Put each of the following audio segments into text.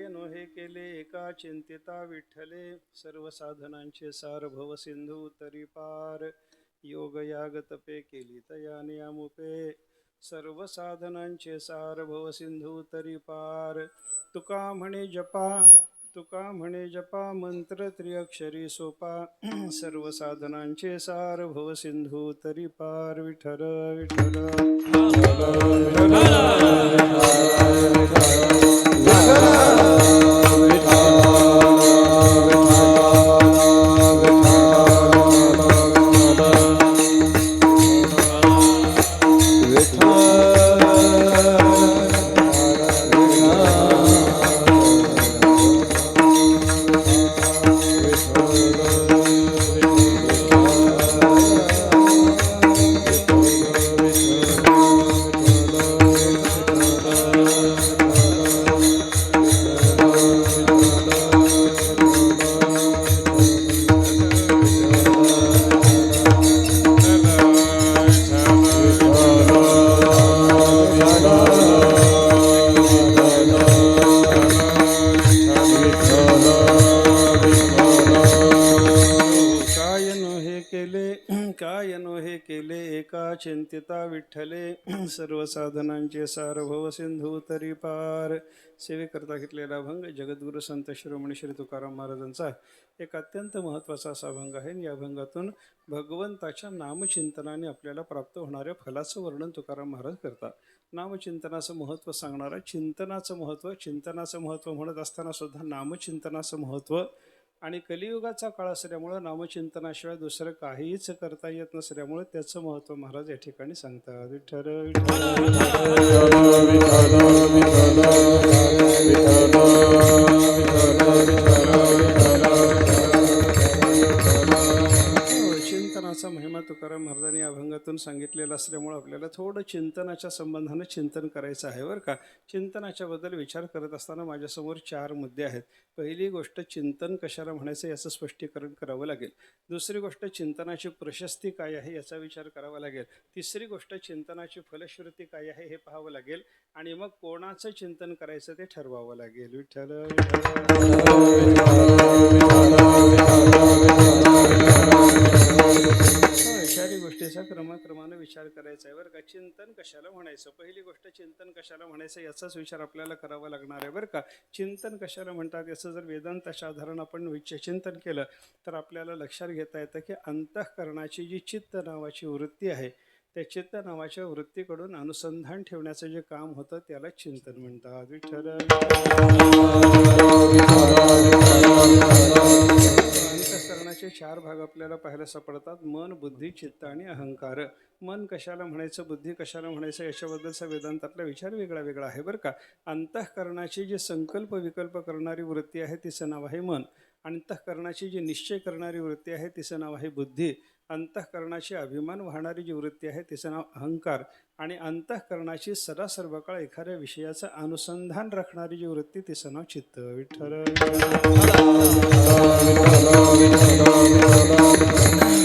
नोहे केले एका चिंतिता विठ्ठले, सर्व साधनांचे सार भव सिंधू तरी पार. योग याग तपे केली तया नियमुपे, सर्व साधनांचे सार भव सिंधू तरी पार. तुका म्हणे जपा मंत्र त्रिअक्षरी सोपा, सर्व साधनांचे सार भव सिंधू तरी पार. विठ्ठल विठ्ठल चिंतिता विठ्ठले, सर्व साधनांचे सार भव सिंधू तरी पार. सेवेकरता घेतलेला अभंग जगद्गुरु संत शिरोमणी श्री तुकाराम महाराजांचा एक अत्यंत महत्त्वाचा असा अभंग आहे. या अभंगातून भगवंताच्या नामचिंतनाने आपल्याला प्राप्त होणाऱ्या फलाचं वर्णन तुकाराम महाराज करतात. नामचिंतनाचं महत्त्व सांगणारा चिंतनाचं महत्त्व म्हणत असताना सुद्धा नामचिंतनाचं महत्त्व आणि कलियुगाचा काळ असल्यामुळं नामचिंतनाशिवाय दुसरं काहीच करता येत नसल्यामुळे त्याचं महत्त्व महाराज या ठिकाणी सांगतात. विठ्ठल चिंतनाचा महिमा तुकाराम महाराजांनी या अभंगातून सांगितलेला असल्यामुळे आपल्याला थोडं चिंतनाच्या संबंधानं चिंतन करायचं आहे बरं का. चिंतनाच्या बद्दल विचार करत असताना माझ्यासमोर 4 मुद्दे आहेत. पहिली गोष्ट, चिंतन कशाला म्हणायचं याचं स्पष्टीकरण करावं लागेल. दुसरी गोष्ट, चिंतनाची प्रशस्ती काय आहे याचा विचार करावा लागेल. तिसरी गोष्ट, चिंतनाची फलश्रुती काय आहे हे पाहावं लागेल. आणि मग कोणाचं चिंतन करायचं ते ठरवावं लागेल. विठ्ठल चारही गोष्टीचा क्रमाक्रमानं विचार करायचा आहे बरं का. चिंतन कशाला म्हणायचं, पहिली गोष्ट चिंतन कशाला म्हणायचं याचाच विचार आपल्याला करावा लागणार आहे बरं का. चिंतन कशाला म्हणतात याचं जर वेदांताच्या आधारानं आपण चिंतन केलं तर आपल्याला लक्षात घेता येतं की अंतःकरणाची जी चित्त नावाची वृत्ती आहे त्या चित्त नावाच्या वृत्तीकडून अनुसंधान ठेवण्याचं जे काम होतं त्याला चिंतन म्हणतात. विठ्ठल अंतःकरणाचे 4 भाग आपल्याला पाहायला सापडतात: मन, बुद्धी, चित्त आणि अहंकार. मन कशाला म्हणायचं, बुद्धी कशाला म्हणायचं याच्याबद्दलचा वेदांतातला विचार वेगळा वेगळा आहे बरं का. अंतःकरणाची जी संकल्प विकल्प करणारी वृत्ती आहे तिचं नाव आहे मन. अंतःकरणाची जी निश्चय करणारी वृत्ती आहे तिचं नाव आहे बुद्धी. अंतःकरणाची अभिमान वाहणारी जी वृत्ती आहे तिचं नाव अहंकार. आणि अंतःकरणाची सदा सर्वकाळ एखाद्या विषयाचं अनुसंधान राखणारी जी वृत्ती तिचं नाव चित्त. विठ्ठल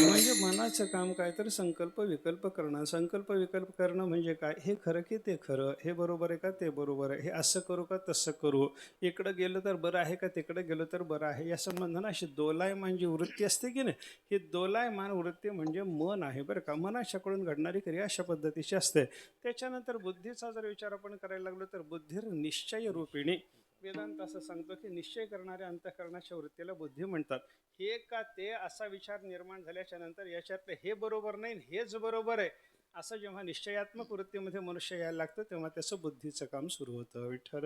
म्हणजे मनाचं काम काय तर संकल्प विकल्प करणं. संकल्प विकल्प करणं म्हणजे काय, हे खरं की ते खरं, हे बरोबर आहे का ते बरोबर आहे, हे असं करू का तसं करू, इकडं गेलं तर बरं आहे का तिकडं गेलं तर बरं आहे, या संबंधानं अशी दोलायमान जी वृत्ती असते की नाही, ही दोलायमान वृत्ती म्हणजे मन आहे बरं का. मनाच्याकडून घडणारी क्रिया अशा पद्धतीची असते. त्याच्यानंतर बुद्धीचा जर विचार आपण करायला लागलो तर बुद्धीर निश्चय रूपिणी. वेदांत असं सांगतो की निश्चय करणाऱ्या अंतःकरणाच्या वृत्तीला बुद्धी म्हणतात. हे का ते असा विचार निर्माण झाल्याच्या नंतर याच्यातलं हे बरोबर नाही हेच बरोबर आहे असं जेव्हा निश्चयात्मक वृत्तीमध्ये मनुष्य यायला लागतं तेव्हा त्याचं बुद्धीचं काम सुरू होतं. विठ्ठल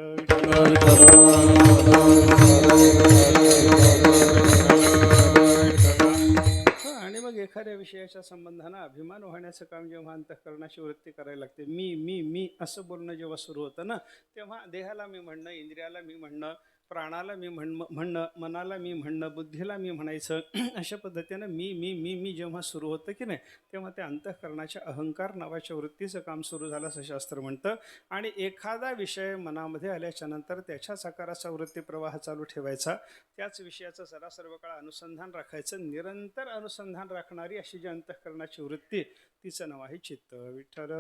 आणि मग एखाद्या विषयाच्या संबंधानं अभिमान वाहण्याचं काम जेव्हा अंतःकरणाची वृत्ती करायला लागते, मी मी मी असं बोलणं जेव्हा सुरू होतं ना, तेव्हा देहाला मी म्हणणं, इंद्रियाला मी म्हणणं, प्राणाला मी म्हणणं, मनाला मी म्हणणं, बुद्धीला मी म्हणायचं, अशा पद्धतीनं मी मी मी मी जेव्हा सुरू होतं की नाही तेव्हा त्या अंतःकरणाच्या अहंकार नावाच्या वृत्तीचं काम सुरू झालं असं शास्त्र म्हणतं. आणि एखादा विषय मनामध्ये आल्याच्या नंतर त्याच्याच आकाराचा वृत्ती प्रवाह चालू ठेवायचा, त्याच विषयाचं सदा सर्व काळ अनुसंधान राखायचं. निरंतर अनुसंधान राखणारी अशी जी अंतःकरणाची वृत्ती तिचं नाव आहे चित्त. विठ्ठल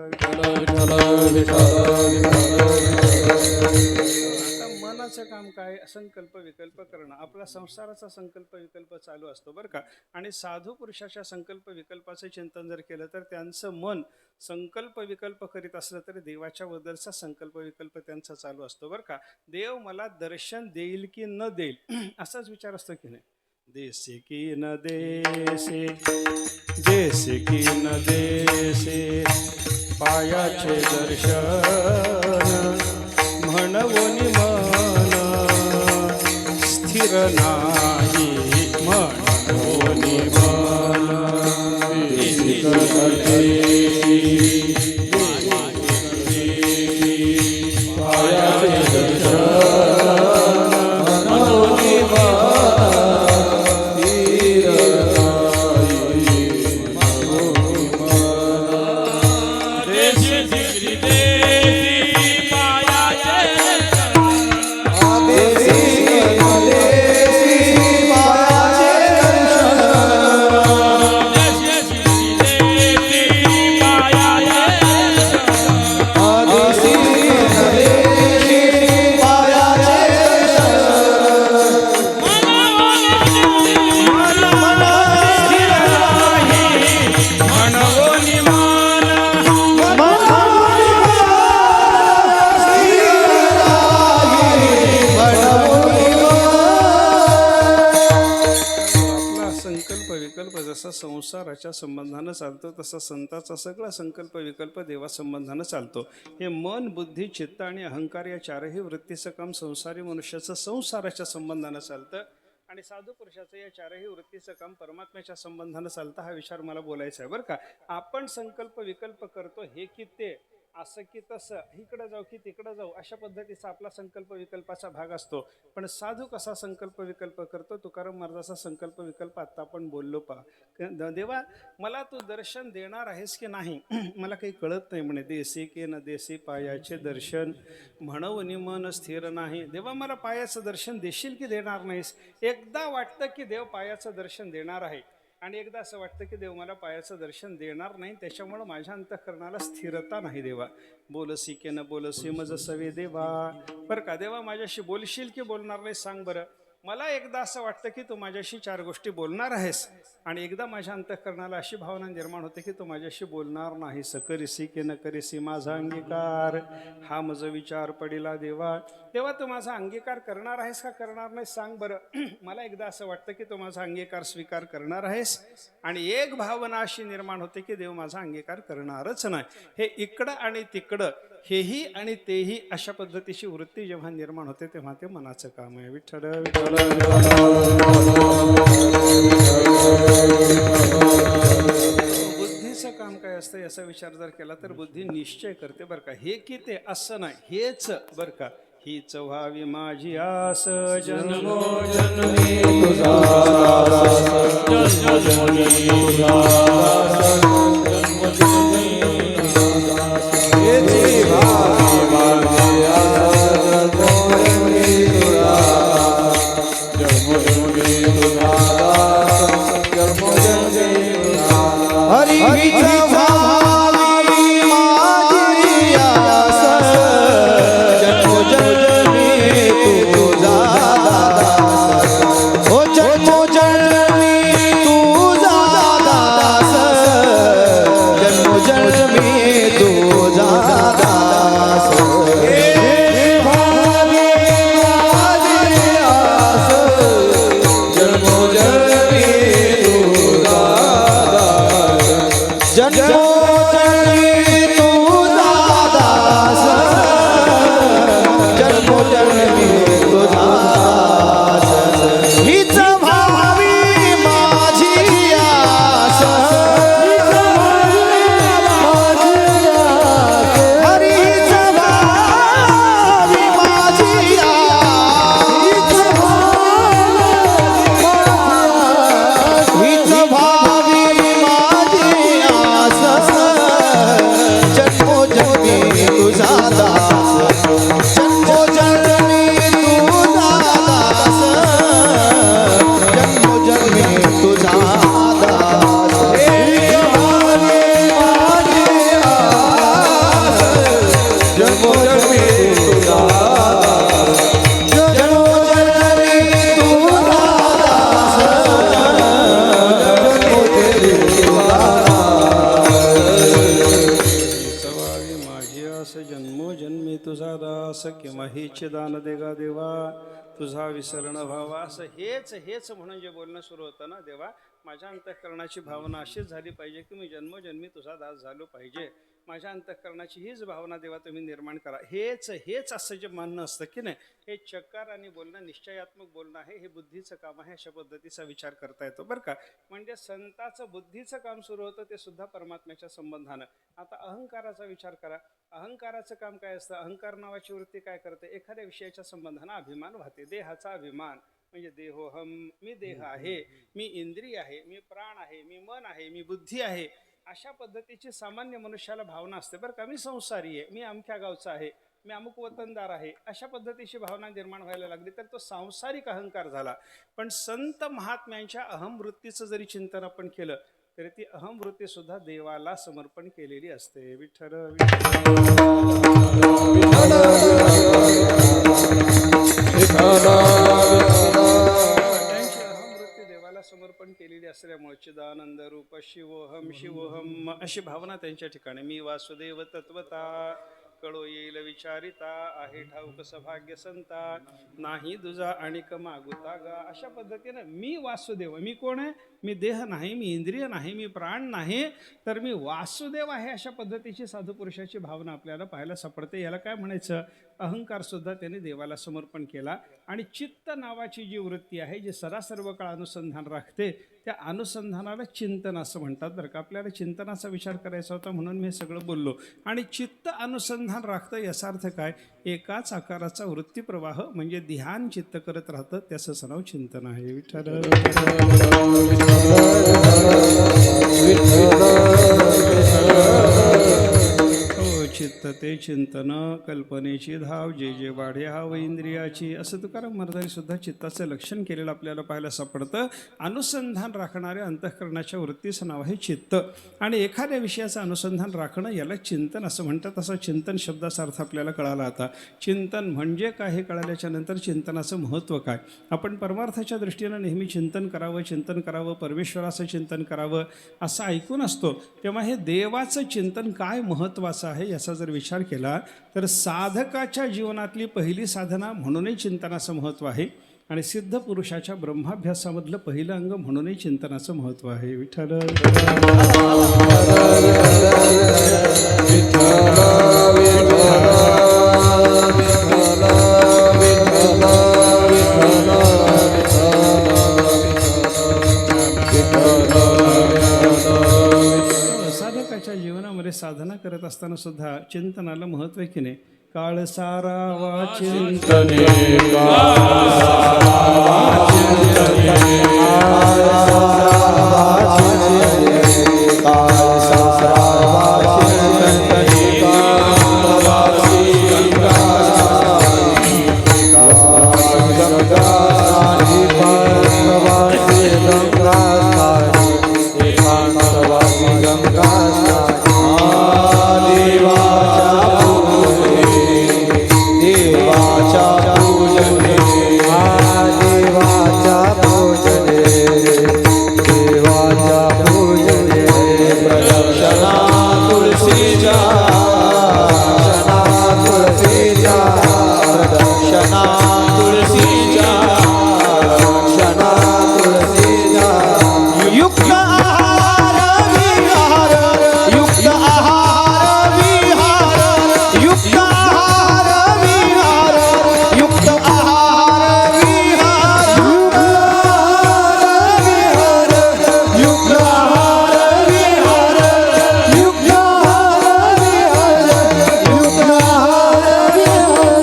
बुद्धीचं काम काय? संकल्प विकल्प करणं. आपला संसाराचा संकल्प विकल्प चालू असतो बरं का. आणि साधू पुरुषाच्या संकल्प विकल्पाचं चिंतन जर केलं तर त्यांचं मन संकल्प विकल्प करीत असलं तरी देवाच्या बद्दलचा संकल्प विकल्प त्यांचा चालू असतो बरं का. देव मला दर्शन देईल की न देईल असाच विचार असतो की नाही. देसे की न देसे, देसे की न देसे, पायाचे दर्शन म्हणवोनी मन स्थिर नाही, म्हणवोनी मन पायाचे दर्शन म्हणवोनी विकल्प जसा संसाराच्या संबंधानं चालतो तसा संताचा सगळा संकल्प विकल्प देवा संबंधानं चालतो. हे मन बुद्धी चित्त आणि अहंकार या चारही वृत्तीचं काम संसारी मनुष्याचं संसाराच्या संबंधानं चालतं आणि साधू पुरुषाचं या चारही वृत्तीचं काम परमात्म्याच्या संबंधानं चालतं. हा विचार मला बोलायचा आहे बरं का. आपण संकल्प विकल्प करतो हे की ते, असं की तसं, इकडं जाऊ की तिकडं जाऊ, अशा पद्धतीचा आपला संकल्प विकल्पाचा भाग असतो. पण साधू कसा संकल्प विकल्प करतो? तुकाराम महाराजाचा संकल्प विकल्प आत्ता आपण बोललो देवा मला तू दर्शन देणार आहेस की नाही मला काही कळत नाही म्हणे. देसी की न देसी, पायाचे दर्शन म्हणवनी मन स्थिर नाही. देवा मला पायाचं दर्शन देशील की देणार नाहीस? एकदा वाटतं की देव पायाचं दर्शन देणार आहे आणि एकदा असं वाटतं की देव मला पायाचं दर्शन देणार नाही, त्याच्यामुळं माझ्या अंतःकरणाला स्थिरता नाही. देवा बोलसी की न बोलसी मज सवे देवा. बरं का देवा माझ्याशी बोलशील की बोलणार नाही सांग बरं. मला एकदा असं वाटतं की तू माझ्याशी चार गोष्टी बोलणार आहेस आणि एकदा माझ्या अंतःकरणाला अशी भावना निर्माण होते की तू माझ्याशी बोलणार नाही. सकरिसी की न करिसी माझा अंगीकार, हा मज विचार पडिला देवा. तेव्हा तू माझा अंगीकार करणार आहेस का करणार नाही सांग बरं. मला एकदा असं वाटतं की तू माझा अंगीकार स्वीकार करणार आहेस आणि एक भावना अशी निर्माण होते की देव माझा अंगीकार करणारच नाही. हे इकडं आणि तिकडं, हेही आणि तेही अशा पद्धतीची वृत्ती जेव्हा निर्माण होते तेव्हा ते मनाचं काम आहे. विठ्ठल विठ्ठल. बुद्धीचं काम काय असतं याचा विचार जर केला तर बुद्धी निश्चय करते बरं का. हे की ते असं नाही, हेच बरं का. हीच व्हावी माझी आस जन्मोजन्मी तुझा दास, जन्मोजन्मी तुझा दास, जन्मोजन्मी तुझा दास. हीच व्हावी माझी आस जन्मोजन्मी तुझा दास, जन्मोजन्मी तुझा दास, जन्मोजन्मी तुझा दास. हरी हीच व्हावी माझी आस जन्मोजन्मी तुझा दास, जन्मोजन्मी किंवा हेच दान देगा देवा तुझा विसरण व्हावा, असं हेच म्हणून जे बोलणं सुरू होतं ना, देवा माझ्या अंतःकरणाची भावना अशीच झाली पाहिजे की मी जन्मोजन्मी तुझा दास झालो पाहिजे, माझ्या अंतःकरणाची हीच भावना देवा तुम्ही निर्माण करा. हेच असं जे म्हणणं असतं की नाही, हे चकार आणि बोलणं निश्चयात्मक बोलणं आहे, हे बुद्धीचं काम आहे. अशा पद्धतीचा विचार करता येतो बरं का. म्हणजे संताचं बुद्धीचं काम सुरू होतं ते सुद्धा परमात्म्याच्या संबंधानं. आता अहंकाराचा विचार करा. अहंकाराचं काम काय असतं? अहंकार नावाची वृत्ती काय करते? एखाद्या विषयाच्या संबंधानं अभिमान वाहते. देहाचा अभिमान म्हणजे देहोहम, मी देह आहे, मी इंद्रिय आहे, मी प्राण आहे, मी मन आहे, मी बुद्धी आहे, अशा पद्धतीची सामान्य मनुष्याला भावना असते बरं का. मी संसारी आहे, मी अमक्या गावचा आहे, मी अमुक वतनदार आहे, अशा पद्धतीची भावना निर्माण व्हायला लागली तर तो सांसारिक अहंकार झाला. पण संत महात्म्यांच्या अहमवृत्तीचं जरी चिंतन आपण केलं तरी ती अहमवृत्ती सुद्धा देवाला समर्पण केलेली असते. विठ्ठल त्यांची अहमवृत्ती देवाला समर्पण केलेली असल्यामुळे चिदानंद रूप शिवोहम शिवोहम अशी भावना त्यांच्या ठिकाणी. मी वासुदेव तत्वता कळो येईल विचारिता, आहे ठाऊक सभाग्य संता, नाही दुजा आणिक मागुता गा. अशा पद्धतीने मी वासुदेव, मी कोण आहे? मी देह नाही, मी इंद्रिय नाही, मी प्राण नाही, तर मी वासुदेव आहे. अशा पद्धतीची साधू पुरुषाची भावना आपल्याला पाहायला सापडते. याला काय म्हणायचं? अहंकार सुद्धा त्याने देवाला समर्पण केला. आणि चित्त नावाची जी वृत्ती आहे, जी सर्व काळ अनुसंधान राखते, त्या अनुसंधानाला चिंतन असं म्हणतात बरं का. आपल्याला चिंतनाचा विचार करायचा होता म्हणून मी सगळं बोललो. आणि चित्त अनुसंधान राखतं याचा अर्थ काय? एकाच आकाराचा वृत्ती प्रवाह म्हणजे ध्यान चित्त करत राहतं, त्याचं नाव चिंतन आहे. विठ्ठल चित्त ते चिंतन, कल्पनेची धाव, जे जे वाढे हाव इंद्रियाची, असं तुकाराम महाराजांनी सुद्धा चित्ताचं लक्षण केलेलं आपल्याला पाहायला सापडतं. अनुसंधान राखणाऱ्या अंतःकरणाच्या वृत्तीचं नाव आहे चित्त. आणि एखाद्या विषयाचं अनुसंधान राखणं याला चिंतन असं म्हणतात. असं चिंतन शब्दाचा अर्थ आपल्याला कळाला. आता चिंतन म्हणजे काय हे कळाल्याच्या नंतर चिंतनाचं महत्त्व काय. आपण परमार्थाच्या दृष्टीनं नेहमी चिंतन करावं, परमेश्वराचं चिंतन करावं असं ऐकून असतो. तेव्हा हे देवाचं चिंतन काय महत्त्वाचं आहे याचा जर विचार केला तर साधकाच्या जीवनातली पहिली साधना म्हणूनही चिंतनाचं महत्त्व आहे. आणि सिद्ध पुरुषाच्या ब्रह्माभ्यासामधलं पहिलं अंग म्हणूनही चिंतनाचं महत्त्व आहे. विठ्ठल साधकाच्या जीवनामध्ये साधना करत असताना सुद्धा चिंतनाला महत्त्व आहे की नाही. काळ सारावा चिंतने,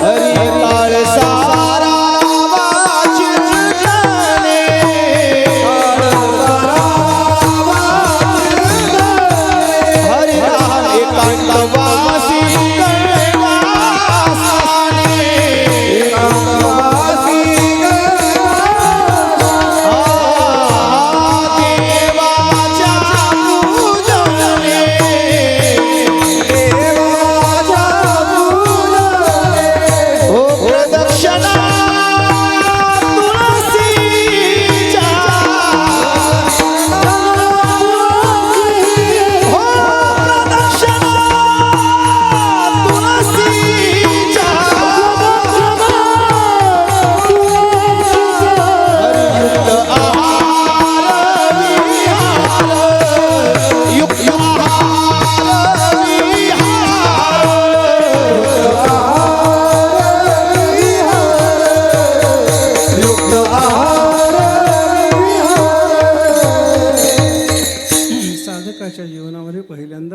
हरी काळसा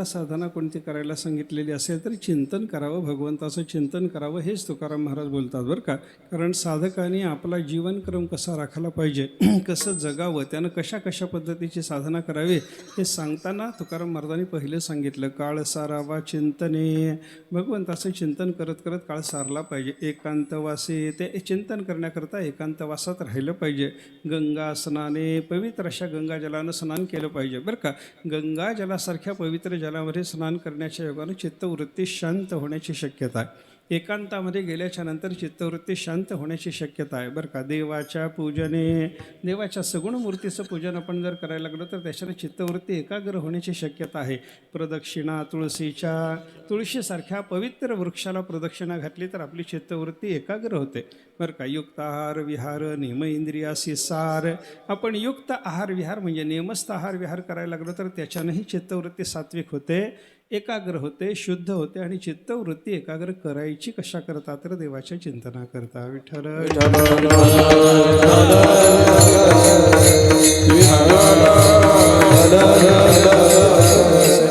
साधना कोणती करायला सांगितलेली असेल तर चिंतन करावं, भगवंताचं चिंतन करावं, हेच तुकाराम महाराज बोलतात बरं का. कारण साधकाने आपला जीवनक्रम कसा राखायला पाहिजे, कसं जगावं, त्यानं कशा कशा पद्धतीची साधना करावी हे सांगताना तुकाराम महाराजांनी पहिलं सांगितलं, काळ सारावा चिंतने. भगवंताचं चिंतन करत करत काळ सारला पाहिजे. एकांतवासे, ते चिंतन करण्याकरता एकांतवासात राहिलं पाहिजे. गंगा स्नाने, पवित्र अशा गंगाजलानं स्नान केलं पाहिजे बरं का. गंगा जलासारख्या पवित्र जलामध्ये स्नान करण्याच्या योगानं चित्तवृत्ती शांत होण्याची शक्यता आहे. एकांतामध्ये गेल्याच्या नंतर चित्तवृत्ती शांत होण्याची शक्यता आहे बरं का. देवाच्या पूजने, देवाच्या सगुण मूर्तीचं पूजन आपण जर करायला लागलो तर त्याच्याने चित्तवृत्ती एकाग्र होण्याची शक्यता आहे. प्रदक्षिणा, तुळशीसारख्या पवित्र वृक्षाला प्रदक्षिणा घातली तर आपली चित्तवृत्ती एकाग्र होते बरं का. युक्त आहार विहार नियम इंद्रियासी सार. आपण युक्त आहार विहार म्हणजे नियमस्थ आहार विहार करायला लागलो तर त्याच्यानंही चित्तवृत्ती सात्विक होते, एकाग्र होते, शुद्ध होते. आणि चित्तवृत्ती एकाग्र करायची कशा करता तर देवाच्या चिंतना करता. विठ्ठल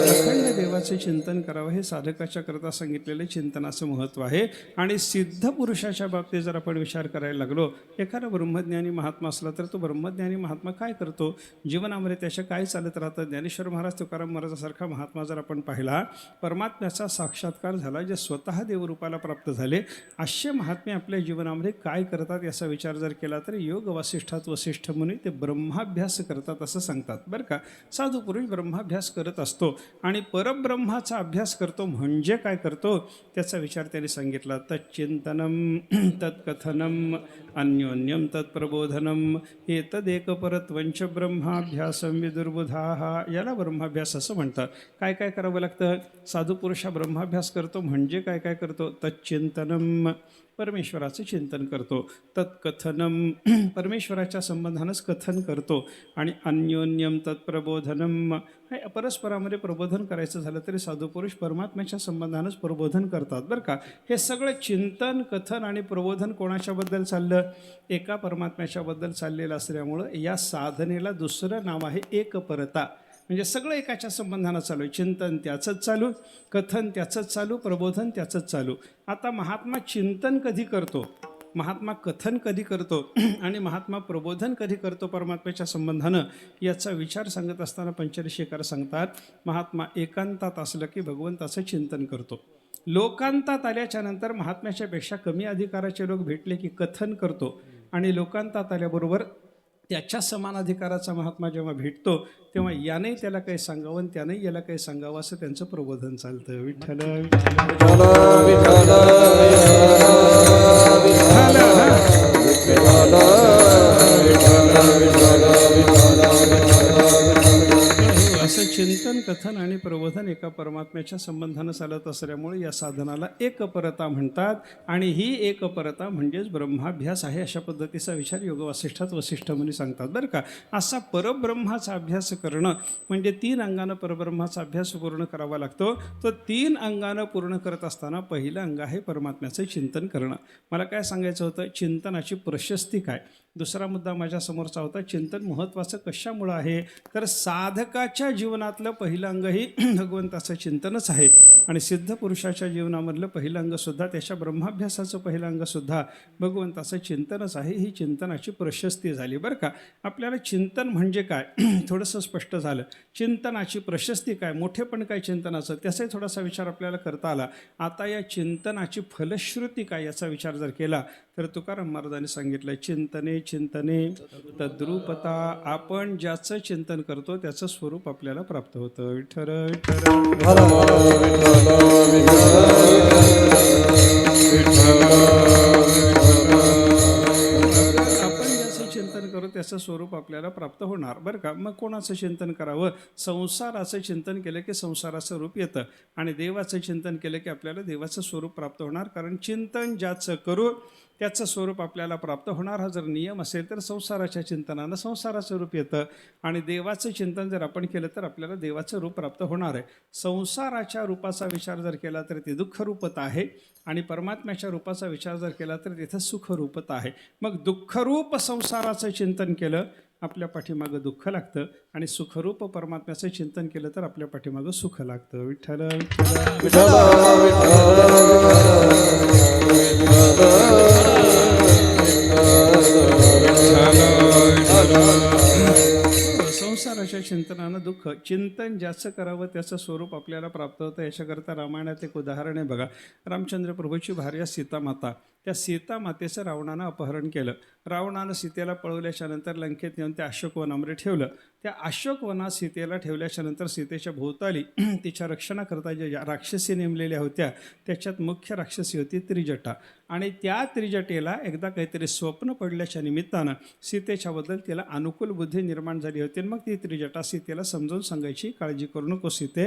अखंड देवाचे चिंतन करावं हे साधकाच्या करता सांगितलेले चिंतनाचं महत्त्व आहे. आणि सिद्ध पुरुषाच्या बाबतीत जर आपण विचार करायला लागलो, एखादा ब्रह्मज्ञानी महात्मा असला तर तो ब्रह्मज्ञानी महात्मा काय करतो, जीवनामध्ये त्याच्या काय चालत राहतं. ज्ञानेश्वर महाराज, तुकाराम महाराजासारखा महात्मा जर आपण पाहिला, परमात्म्याचा साक्षात्कार झाला, जे स्वतः देवरूपाला प्राप्त झाले, असे महात्मे आपल्या जीवनामध्ये काय करतात याचा विचार जर केला तर योग वासिष्ठात वसिष्ठ मुनी ते ब्रह्माभ्यास करतात असं सांगतात बरं का. साधू पुरुष ब्रह्माभ्यास करत असतो आणि परब्रह्माचा अभ्यास करतो म्हणजे काय करतो त्याचा विचार त्यांनी सांगितला. तच्चिंतनम तत्कथनम अन्योन्यम तत्प्रबोधनम एतदेकपरत्वंच ब्रह्माभ्यासम विदुर्बुधाः. याला ब्रह्माभ्यास असं म्हणतात. काय काय करावं लागतं. साधू पुरुष हा ब्रह्माभ्यास करतो म्हणजे काय काय करतो. तच्चिंतनम, परमेश्वराचं चिंतन करतो. तत्कथनम, परमेश्वराच्या संबंधानंच कथन करतो. आणि अन्योन्यम तत्प्रबोधनम, हे परस्परामध्ये प्रबोधन करायचं झालं तरी साधू पुरुष परमात्म्याच्या संबंधानंच प्रबोधन करतात बरं का. हे सगळं चिंतन, कथन आणि प्रबोधन कोणाच्याबद्दल चाललं, एका परमात्म्याच्याबद्दल चाललेलं असल्यामुळं या साधनेला दुसरं नाव आहे एकपरता. म्हणजे सगळं एकाच्या संबंधानं चालू आहे. चिंतन त्याचंच चालू, कथन त्याचंच चालू, प्रबोधन त्याचंच चालू. आता महात्मा चिंतन कधी करतो, महात्मा कथन कधी करतो आणि महात्मा प्रबोधन कधी करतो परमात्म्याच्या संबंधानं, याचा विचार सांगत असताना पंचदशीकार सांगतात, महात्मा एकांतात असलं की भगवंताचं चिंतन करतो. लोकांतात आल्याच्या नंतर महात्म्याच्यापेक्षा कमी अधिकाराचे लोक भेटले की कथन करतो. आणि लोकांतात आल्याबरोबर त्याच्या समान अधिकाराचा महात्मा जेव्हा भेटतो तेव्हा याने त्याला काही सांगावं आणि त्याने याला काही सांगावं असं त्यांचं प्रबोधन चालतं. विठ्ठल असं चिंतन, कथन आणि प्रबोधन एका परमात्म्याच्या संबंधानं चालत असल्यामुळे या साधनाला एकपरता म्हणतात. आणि ही एकपरता म्हणजेच ब्रह्माभ्यास आहे अशा पद्धतीचा विचार योग वासिष्ठात वसिष्ठ मुनी सांगतात बरं का. असा परब्रह्माचा अभ्यास करणं म्हणजे 3 अंगानं परब्रह्माचा अभ्यास पूर्ण करावा लागतो. तो 3 अंगानं पूर्ण करत असताना पहिलं अंग आहे परमात्म्याचं चिंतन करणं. मला काय सांगायचं होतं, चिंतनाची प्रशस्ती काय. दुसरा मुद्दा माझ्यासमोरचा होता, चिंतन महत्त्वाचं कशामुळं आहे तर साधकाच्या जीवनातलं पहिलं अंग ही भगवंताचं चिंतनच आहे. आणि सिद्ध पुरुषाच्या जीवनामधलं पहिलं अंगसुद्धा, त्याच्या ब्रह्माभ्यासाचं पहिलं अंगसुद्धा भगवंताचं चिंतनच आहे. ही चिंतनाची प्रशस्ती झाली बरं का. आपल्याला चिंतन म्हणजे काय थोडंसं स्पष्ट झालं. चिंतनाची प्रशस्ती काय, मोठेपण काय चिंतनाचं, त्याचाही थोडासा विचार आपल्याला करता आला. आता या चिंतनाची फलश्रुती काय याचा विचार जर केला तर तुकाराम महाराजांनी सांगितलं, चिंतने चिंतने तद्रूपता. आपण ज्याचं चिंतन करतो त्याचं स्वरूप आपल्याला प्राप्त होतं. विठ्ठल आपण ज्याचं चिंतन करू त्याचं स्वरूप आपल्याला प्राप्त होणार बरं का. मग कोणाचं चिंतन करावं, संसाराचं चिंतन केलं की संसाराचं रूप येतं आणि देवाचं चिंतन केलं की आपल्याला देवाचं स्वरूप प्राप्त होणार. कारण चिंतन ज्याचं करू त्याचं स्वरूप आपल्याला प्राप्त होणार. हा जर नियम असेल तर संसाराच्या चिंतनानं संसाराचं रूप येतं आणि देवाचं चिंतन जर आपण केलं तर आपल्याला देवाचं रूप प्राप्त होणार आहे. संसाराच्या रूपाचा विचार जर केला तर ते दुःखरूपता आहे आणि परमात्म्याच्या रूपाचा विचार जर केला तर तिथं सुखरूपता आहे. मग दुःखरूप संसाराचं चिंतन केलं आपल्या पाठीमागं दुःख लागतं आणि सुखरूप परमात्म्याचं चिंतन केलं तर आपल्या पाठीमागं सुख लागतं. विठ्ठल विठ्ठल विठ्ठल संसाराच्या चिंतनानं दुःख चिंतन ज्याचं करावं त्याचं स्वरूप आपल्याला प्राप्त होतं. याच्याकरता रामायणात एक उदाहरण आहे बघा. रामचंद्र प्रभूची भार्या सीतामाता, त्या सीतामातेचं रावणानं अपहरण केलं. रावणानं सीतेला पळवल्याच्या नंतर लंकेत नेऊन त्या अशोकवनामध्ये ठेवलं. त्या अशोकवनात सीतेला ठेवल्याच्या नंतर सीतेच्या भोवताली तिच्या रक्षणाकरता ज्या राक्षसी नेमलेल्या होत्या त्याच्यात मुख्य राक्षसी होती त्रिजटा. आणि त्या त्रिजटेला एकदा काहीतरी स्वप्न पडल्याच्या निमित्तानं सीतेच्याबद्दल तिला अनुकूल बुद्धी निर्माण झाली होती. मग ती त्रिजटा सीतेला समजावून सांगायची, काळजी करू नको सीते,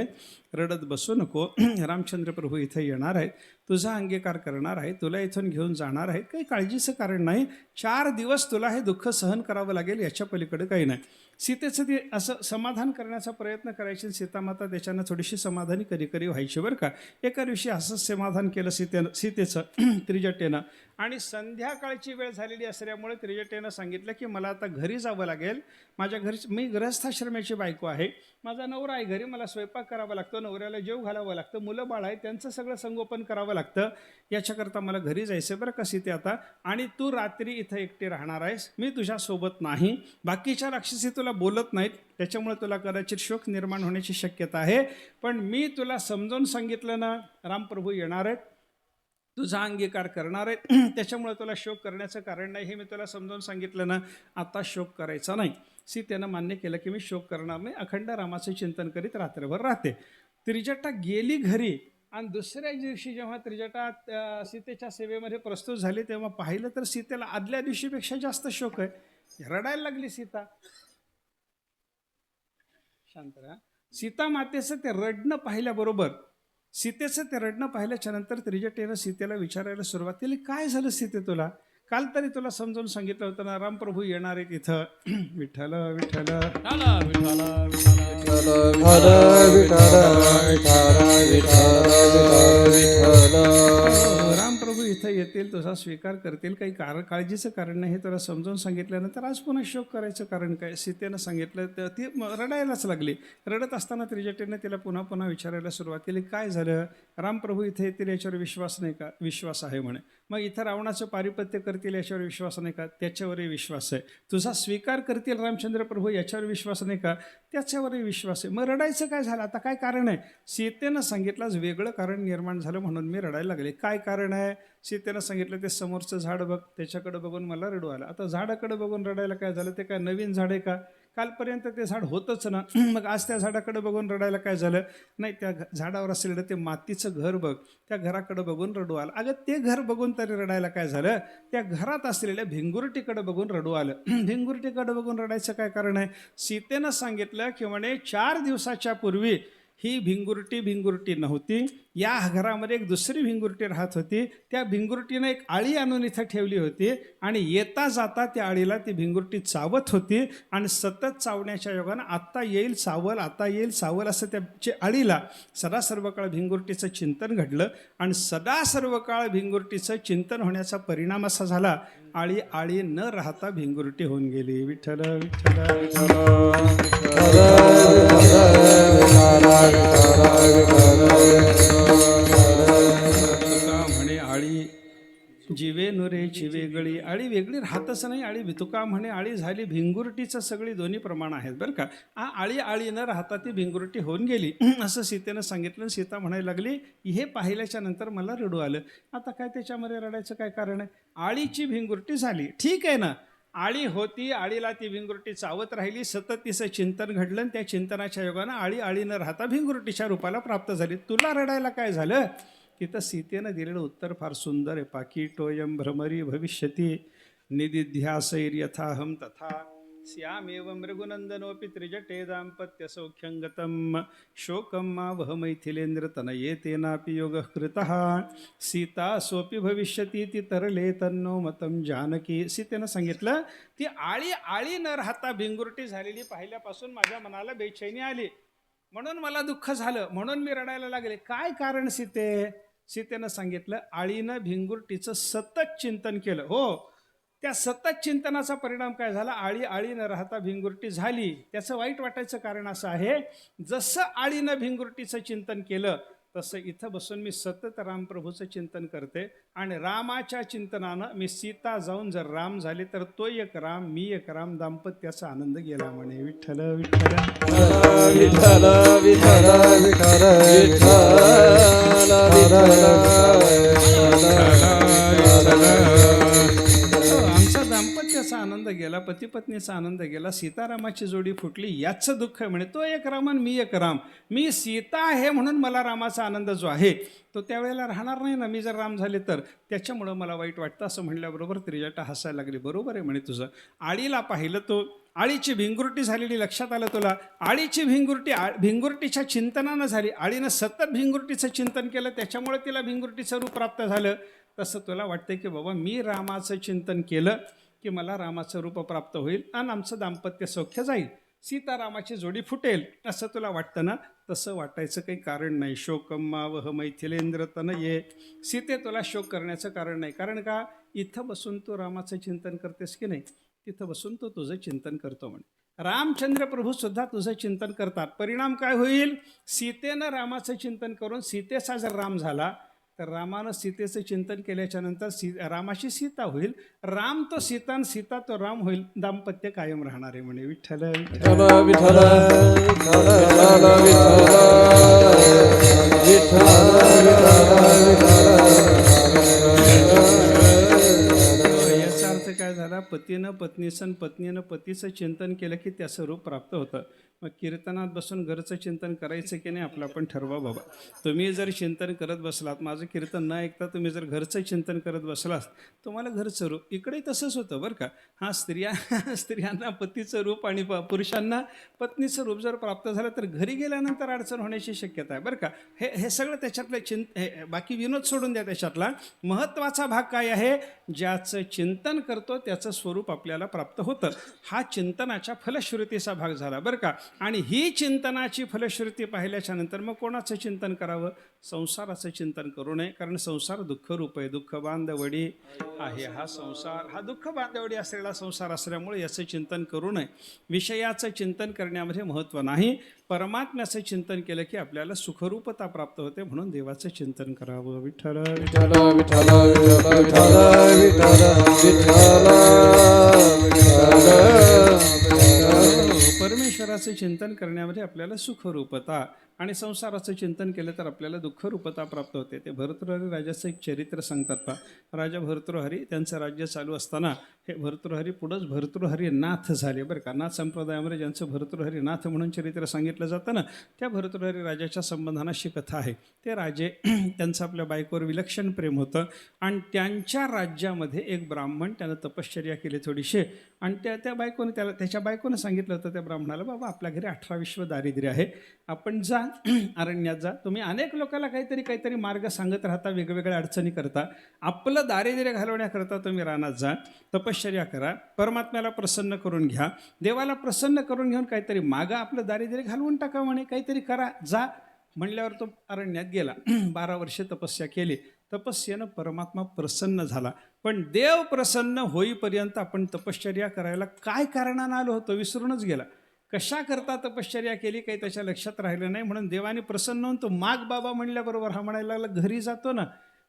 रडत बसू नको, रामचंद्र प्रभू इथे येणार आहेत, तुझा अंगीकार करणार आहे, तुला इथून घेऊन जाणार आहेत, काही काळजीचं कारण नाही, 4 दिवस तुला हे दुःख सहन करावं लागेल, याच्या पलीकडे काही नाही. सीतेचं ते असं समाधान करण्याचा प्रयत्न करायची. सीतामाता त्याच्यानं थोडीशी समाधानी कधी व्हायची बरं का. एका दिवशी असंच समाधान केलं सीतेचं त्रिजटेनं. आणि संध्याकाळची वेळ झालेली असल्यामुळे त्रिजटेनं सांगितलं की मला आता घरी जावं लागेल. माझ्या घरी मी गृहस्थाश्रमाची बायको आहे, माझा नवरा आहे घरी, मला स्वयंपाक करावा लागतो, नवऱ्याला जेव घालावं लागतं, मुलं बाळ आहे त्यांचं सगळं संगोपन करावं लागतं, याच्याकरता मला घरी जायचं बरं का सीते आता. आणि तू रात्री इथं एकटी राहणार आहेस, मी तुझ्यासोबत नाही, बाकीच्या राक्षसी तुला बोलत नाहीत, त्याच्यामुळे तुला कदाचित शोक निर्माण होण्याची शक्यता आहे. पण मी तुला समजावून सांगितलं ना, रामप्रभू येणार आहेत, तुझा अंगीकार करणार आहेत, त्याच्यामुळे तुला शोक करण्याचं कारण नाही, हे मी तुला समजावून सांगितलं ना, आता शोक करायचा नाही. सीतेनं मान्य केलं की मी शोक करणार नाही, अखंड रामाचं चिंतन करीत रात्रभर राहते. त्रिजटा गेली घरी. आणि दुसऱ्या दिवशी जेव्हा त्रिजटा सीतेच्या सेवेमध्ये प्रस्तुत झाली तेव्हा पाहिलं तर सीतेला आदल्या दिवशीपेक्षा जास्त शोक आहे. रडायला लागली सीता. शांत राहा. सीता मातेचं ते रडणं पाहिल्याबरोबर, सीतेचं ते रडणं पाहिल्याच्या नंतर त्रिजटेनं सीतेला विचारायला सुरुवात केली, काय झालं सीते तुला? काल तरी तुला समजावून सांगितलं होतं ना, रामप्रभू येणार आहेत इथं. विठ्ठल विठ्ठल रामप्रभू इथं येतील, तुझा स्वीकार करतील, काही काळजीचं कारण नाही, हे तुला समजावून सांगितल्यानंतर आज पुन्हा शोक करायचं कारण काय? सीतेनं सांगितलं तर ती रडायलाच लागली. रडत असताना त्रिजटेने तिला पुन्हा पुन्हा विचारायला सुरुवात केली, काय झालं? रामप्रभू इथे येतील याच्यावर विश्वास नाही का? विश्वास आहे म्हणे. मग इथं रावणाचं पारिपत्य करतील याच्यावर विश्वास नाही का? त्याच्यावरही विश्वास आहे. तुझा स्वीकार करतील रामचंद्र प्रभू याच्यावर विश्वास नाही का? त्याच्यावरही विश्वास आहे. मग रडायचं काय झालं? आता काय कारण आहे? सीतेनं सांगितलं वेगळं कारण निर्माण झालं म्हणून मी रडायला लागले. काय कारण आहे? सीतेनं सांगितलं ते समोरचं झाड बघ, त्याच्याकडे बघून मला रडू आलं. आता झाडाकडे बघून रडायला काय झालं? ते काय नवीन झाड आहे का? कालपर्यंत ते झाड होतंच ना, मग आज त्या झाडाकडे बघून रडायला काय झालं? नाही, त्या झाडावर असलेलं ते मातीचं घर बघ, त्या घराकडे बघून रडू आलं. अगं ते घर बघून तरी रडायला काय झालं? त्या घरात असलेल्या भिंगुरटीकडे बघून रडू आलं. भिंगुरटीकडे बघून रडायचं काय कारण आहे? सीतेनं सांगितलं की म्हणे 4 दिवसाच्या पूर्वी ही भिंगुरटी नव्हती, या घरामध्ये एक दुसरी भिंगुरटी राहत होती. त्या भिंगुरटीनं एक आळी आणून इथं ठेवली होती आणि येता जाता त्या आळीला ती भिंगुरटी चावत होती आणि सतत चावण्याच्या योगानं आत्ता येईल सावल, आता येईल सावल असं त्याच्या आळीला सदा सर्व काळ भिंगुरटीचं चिंतन घडलं. आणि सदा सर्व काळ भिंगुरटीचं चिंतन होण्याचा परिणाम असा झाला, आळी न राहता भिंगुरटी होऊन गेली. विठ्ठल विठ्ठल म्हणे आळी जिवे नुरे चिवे गळी. आळी वेगळी राहतच नाही. तुका म्हणे आळी झाली भिंगुरटीचं सगळी दोन्ही प्रमाण आहेत बरं का. आळी न राहता ती भिंगुरटी होऊन गेली असं सीतेनं सांगितलं. सीता म्हणायला लागली, हे पाहिल्याच्या नंतर मला रडू आलं. आता काय त्याच्यामध्ये रडायचं काय कारण आहे? आळीची भिंगुरटी झाली, ठीक आहे ना, आळी होती, आळीला ती भिंगुरटी चावत राहिली, सतत तिचं चिंतन घडलं, त्या चिंतनाच्या योगानं आळी न राहता भिंगुरटीच्या रूपाला प्राप्त झाली. तुला रडायला काय झालं? तिथं सीतेनं दिलेलं उत्तर फार सुंदर आहे. पाकिटोयम भ्रमरी भविष्यती निदिध्यासैर्यथाहम तथा श्यामेव मृगुनंदनोपि त्रिजटे दाम्पत्य सौख्यंगतम शोकम मा वह मैथिलेंद्र तनये तेनापि योगः कृतः सीता सोपी भविष्यती ती तरले तन्नो मतम जानकी. सीतेनं सांगितलं, ती आळी न राहता भिंगुरटी झालेली पाहिल्यापासून माझ्या मनाला बेचैनी आली, म्हणून मला दुःख झालं, म्हणून मी रडायला लागले. काय कारण सीतेनं सांगितलं, आळीनं भिंगुरटीचं सतत चिंतन केलं. हो, त्या सतत चिंतनाचा परिणाम काय झाला, आळी आळी न राहता भिंगुरटी झाली. त्याचं वाईट वाटायचं कारण असं आहे, जसं आळीनं भिंगुरटीचं चिंतन केलं तसं इथं बसून मी सतत रामप्रभूचं चिंतन करते आणि रामाच्या चिंतनानं मी सीता जाऊन जर राम झाले तर तो एक राम, मी एक राम, दाम्पत्याचा आनंद गेला म्हणे. विठ्ठल विठ्ठल विठ्ठल विठ्ठल विठ्ठल आमचा दाम्पत्याचा आनंद गेला, पती पत्नीचा आनंद गेला, सीतारामाची जोडी फुटली याचं दुःख म्हणे. तो एक राम आणि मी एक राम, मी सीता आहे म्हणून मला रामाचा आनंद जो आहे तो त्यावेळेला राहणार नाही ना, मी जर राम झाले तर. त्याच्यामुळं मला वाईट वाटतं. असं म्हणल्याबरोबर त्रिजटा हसायला लागली. बरोबर आहे म्हणे तुझं. आळीला पाहिलं तो, आळीची भिंगुरटी झालेली लक्षात आलं तुला. आळीची भिंगुरटी भिंगुरटीच्या चिंतनानं झाली. आळीनं सतत भिंगुरटीचं चिंतन केलं, त्याच्यामुळे तिला भिंगुरटीचं रूप प्राप्त झालं. तसं तुला वाटतंय की बाबा मी रामाचं चिंतन केलं की मला रामाचं रूप प्राप्त होईल आणि आमचं दाम्पत्य सौख्य जाईल, सीतारामाची जोडी फुटेल, असं तुला वाटतं ना. तसं वाटायचं काही कारण नाही. शोकम्मा वह मैथिलेंद्र तनये, सीते तुला शोक करण्याचं कारण नाही. कारण का, इथं बसून तू रामाचं चिंतन करतेस की नाही, तिथं बसून तो तुझं चिंतन करतो म्हणे. रामचंद्र प्रभू सुद्धा तुझं चिंतन करतात. परिणाम काय होईल, सीतेनं रामाचं चिंतन करून सीतेचा जर राम झाला तर रामानं सीतेचं चिंतन केल्याच्या नंतर रामाची सीता होईल, राम तो सीता आणि सीता तो राम होईल, दाम्पत्य कायम राहणार आहे म्हणे. विठ्ठल विठ्ठल विठ्ठल याचा अर्थ काय झाला, पतीनं पत्नीचं आणि पत्नीनं पतीचं चिंतन केलं की त्याचं रूप प्राप्त होतं. मग कीर्तनात बसून घरचं चिंतन करायचं की नाही आपलं आपण ठरवा बाबा. तुम्ही जर चिंतन करत बसलात, माझं कीर्तन न ऐकता तुम्ही जर घरचं चिंतन करत बसलात, तुम्हाला घरचं रूप, इकडे तसंच होतं बरं का. हां, स्त्रियांना पतीचं रूप आणि पुरुषांना पत्नीचं रूप जर प्राप्त झालं तर घरी गेल्यानंतर अडचण होण्याची शक्यता आहे बरं का. हे सगळं त्याच्यातलं बाकी विनोद सोडून द्या. त्याच्यातला महत्त्वाचा भाग काय आहे, ज्याचं चिंतन करतो त्याचं स्वरूप आपल्याला प्राप्त होतं. हा चिंतनाच्या फलश्रुतीचा भाग झाला बरं का. आणि ही चिंतनाची फलश्रुती पाहिल्याच्या नंतर मग कोणाचं चिंतन करावं, संसाराचं चिंतन करू नये. कारण संसार दुःखरूप आहे, दुःख बांधवडी आहे हा संसार. हा दुःख बांधवडी असलेला संसार असल्यामुळे याचं चिंतन करू नये. विषयाचं चिंतन करण्यामध्ये महत्त्व नाही. परमात्म्याचं चिंतन केलं की आपल्याला सुखरूपता प्राप्त होते, म्हणून देवाचं चिंतन करावं. विठ्ठल विठ्ठल विठ्ठल विठ्ठल परमेश्वराचं चिंतन करण्यामध्ये आपल्याला सुखरूपता आणि संसाराचं चिंतन केलं तर आपल्याला दुःखरूपता प्राप्त होते. ते भर्तृहरी राजाचं एक चरित्र सांगतात पा. राजा भर्तृहरी त्यांचं राज्य चालू असताना हे भर्तृहरी पुढंच भर्तृहरी नाथ झाले बरं का. नाथ संप्रदायामध्ये ज्यांचं भर्तृहरी नाथ म्हणून चरित्र सांगितलं जातं ना, त्या भर्तृहरी राजाच्या संबंधानं अशी कथा आहे. ते राजे त्यांचं आपल्या बायकोवर विलक्षण प्रेम होतं आणि त्यांच्या राज्यामध्ये एक ब्राह्मण त्यानं तपश्चर्या केली थोडीशी आणि त्या बायकोने त्याच्या बायकोनं सांगितलं होतं त्या ब्राह्मणाला, बाबा आपल्या घरी 18 विश्व दारिद्र्य आहे, आपण जा अरण्यात जा. तुम्ही अनेक लोकांना काहीतरी मार्ग सांगत राहता, वेगवेगळ्या अडचणी करता, आपलं दारिद्र्य घालवण्याकरता तुम्ही रानात जा, तपश्चर्या करा, परमात्म्याला प्रसन्न करून घ्या, देवाला प्रसन्न करून घेऊन काहीतरी मागा, आपलं दारिद्र्य घालवून टाका म्हणे, काहीतरी करा, जा. म्हणल्यावर तो अरण्यात गेला. 12 वर्षे तपस्या केली. तपस्येनं परमात्मा प्रसन्न झाला. पण देव प्रसन्न होईपर्यंत आपण तपश्चर्या करायला काय कारणानं आलो होतो विसरूनच गेला. कशा करता तपश्चर्या केली काही त्याच्या लक्षात राहिलं नाही. म्हणून देवाने प्रसन्न होऊन तो माग बाबा म्हणल्याबरोबर हा म्हणायला लागला, घरी जातो ना,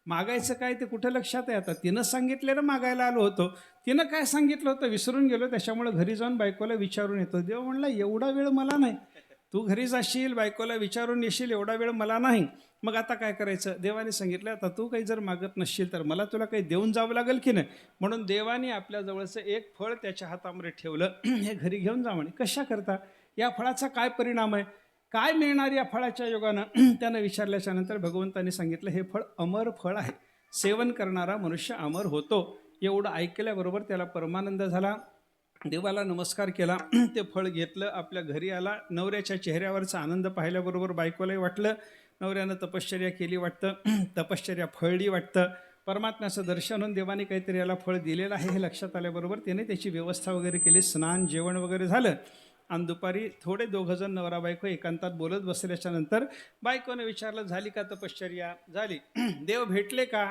मागायचं काय ते कुठं लक्षात आहे आता. तिनं सांगितलेलं मागायला आलो होतो, तिनं काय सांगितलं होतं विसरून गेलो, त्याच्यामुळे घरी जाऊन बायकोला विचारून येतो. देव म्हणला, एवढा वेळ मला नाही, तू घरी जाशील बायकोला विचारून येशील, एवढा वेळ मला नाही. मग आता काय करायचं, देवाने सांगितलं आता तू काही जर मागत नसशील तर मला तुला काही देऊन जावं लागेल की नाही. म्हणून देवाने आपल्याजवळचं एक फळ त्याच्या हातामध्ये ठेवलं, हे घरी घेऊन जा म्हणे. कशा करता, या फळाचा काय परिणाम आहे, काय मिळणार या फळाच्या योगानं, त्यानं विचारल्याच्या नंतर भगवंतांनी सांगितलं, हे फळ अमर फळ आहे, सेवन करणारा मनुष्य अमर होतो. एवढं ऐकल्याबरोबर त्याला परमानंद झाला. देवाला नमस्कार केला, ते फळ घेतलं, आपल्या घरी आला. नवऱ्याच्या चेहऱ्यावरचा आनंद पाहिल्याबरोबर बायकोलाही वाटलं नवऱ्यानं तपश्चर्या केली वाटतं, तपश्चर्या फळली वाटतं. परमात्म्याचं दर्शन होऊन देवाने काहीतरी याला फळ दिलेलं आहे हे लक्षात आल्याबरोबर त्याने त्याची व्यवस्था वगैरे केली, स्नान जेवण वगैरे झालं. आणि दुपारी थोडे 2 जण नवरा बायको एकांतात बोलत बसल्याच्या नंतर बायकोने विचारलं, झाली का तपश्चर्या? झाली. देव भेटले का?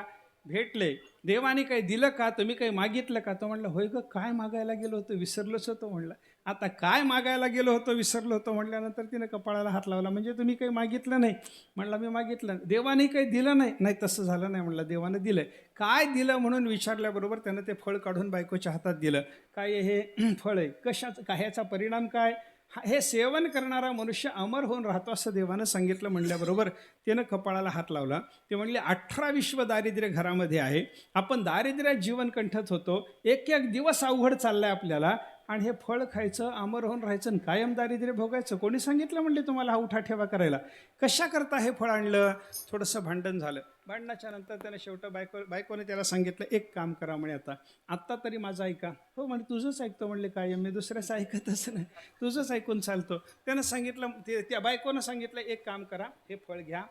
भेटले. देवाने काही दिलं का, तुम्ही काही मागितलं का? तो म्हणलं होय ग, काय मागायला गेलो होतो विसरलोच होतो म्हणलं. आता काय मागायला गेलो होतो विसरलो होतो म्हटल्यानंतर तिने कपाळाला हात लावला. म्हणजे तुम्ही काही मागितलं नाही? म्हणलं मी मागितलं. देवाने काही दिलं नाही? नाही तसं झालं नाही म्हणलं, देवानं दिलंय. काय दिलं म्हणून विचारल्याबरोबर त्यानं ते फळ काढून बायकोच्या हातात दिलं. काय हे फळ आहे, कशाचं काय, ह्याचा परिणाम काय? हे सेवन करणारा मनुष्य अमर होऊन राहतो असं देवानं सांगितलं म्हणल्याबरोबर त्यानं कपाळाला हात लावला. ते म्हणले 18 विश्व दारिद्र्य घरामध्ये आहे, आपण दारिद्र्यात जीवन कंठत होतो, एक एक दिवस अवघड चाललाय आपल्याला, आणि हे फळ खायचं, अमर होऊन राहायचं आणि कायम दारिद्र्य भोगायचं. कोणी सांगितलं म्हणले तुम्हाला हा उठाठेवा करायला? कशा करता हे फळ आणलं? थोडंसं भांडण झालं. भांडणाच्या नंतर त्यानं शेवट बायकोने त्याला सांगितलं, एक काम करा म्हणे, आत्ता तरी माझं ऐका. हो म्हणे, तुझंच ऐकतो म्हणले, कायम मी दुसऱ्याचं ऐकतच नाही, तुझंच ऐकून चालतो. त्यानं सांगितलं, त्या बायकोनं सांगितलं, एक काम करा, हे फळ घ्या,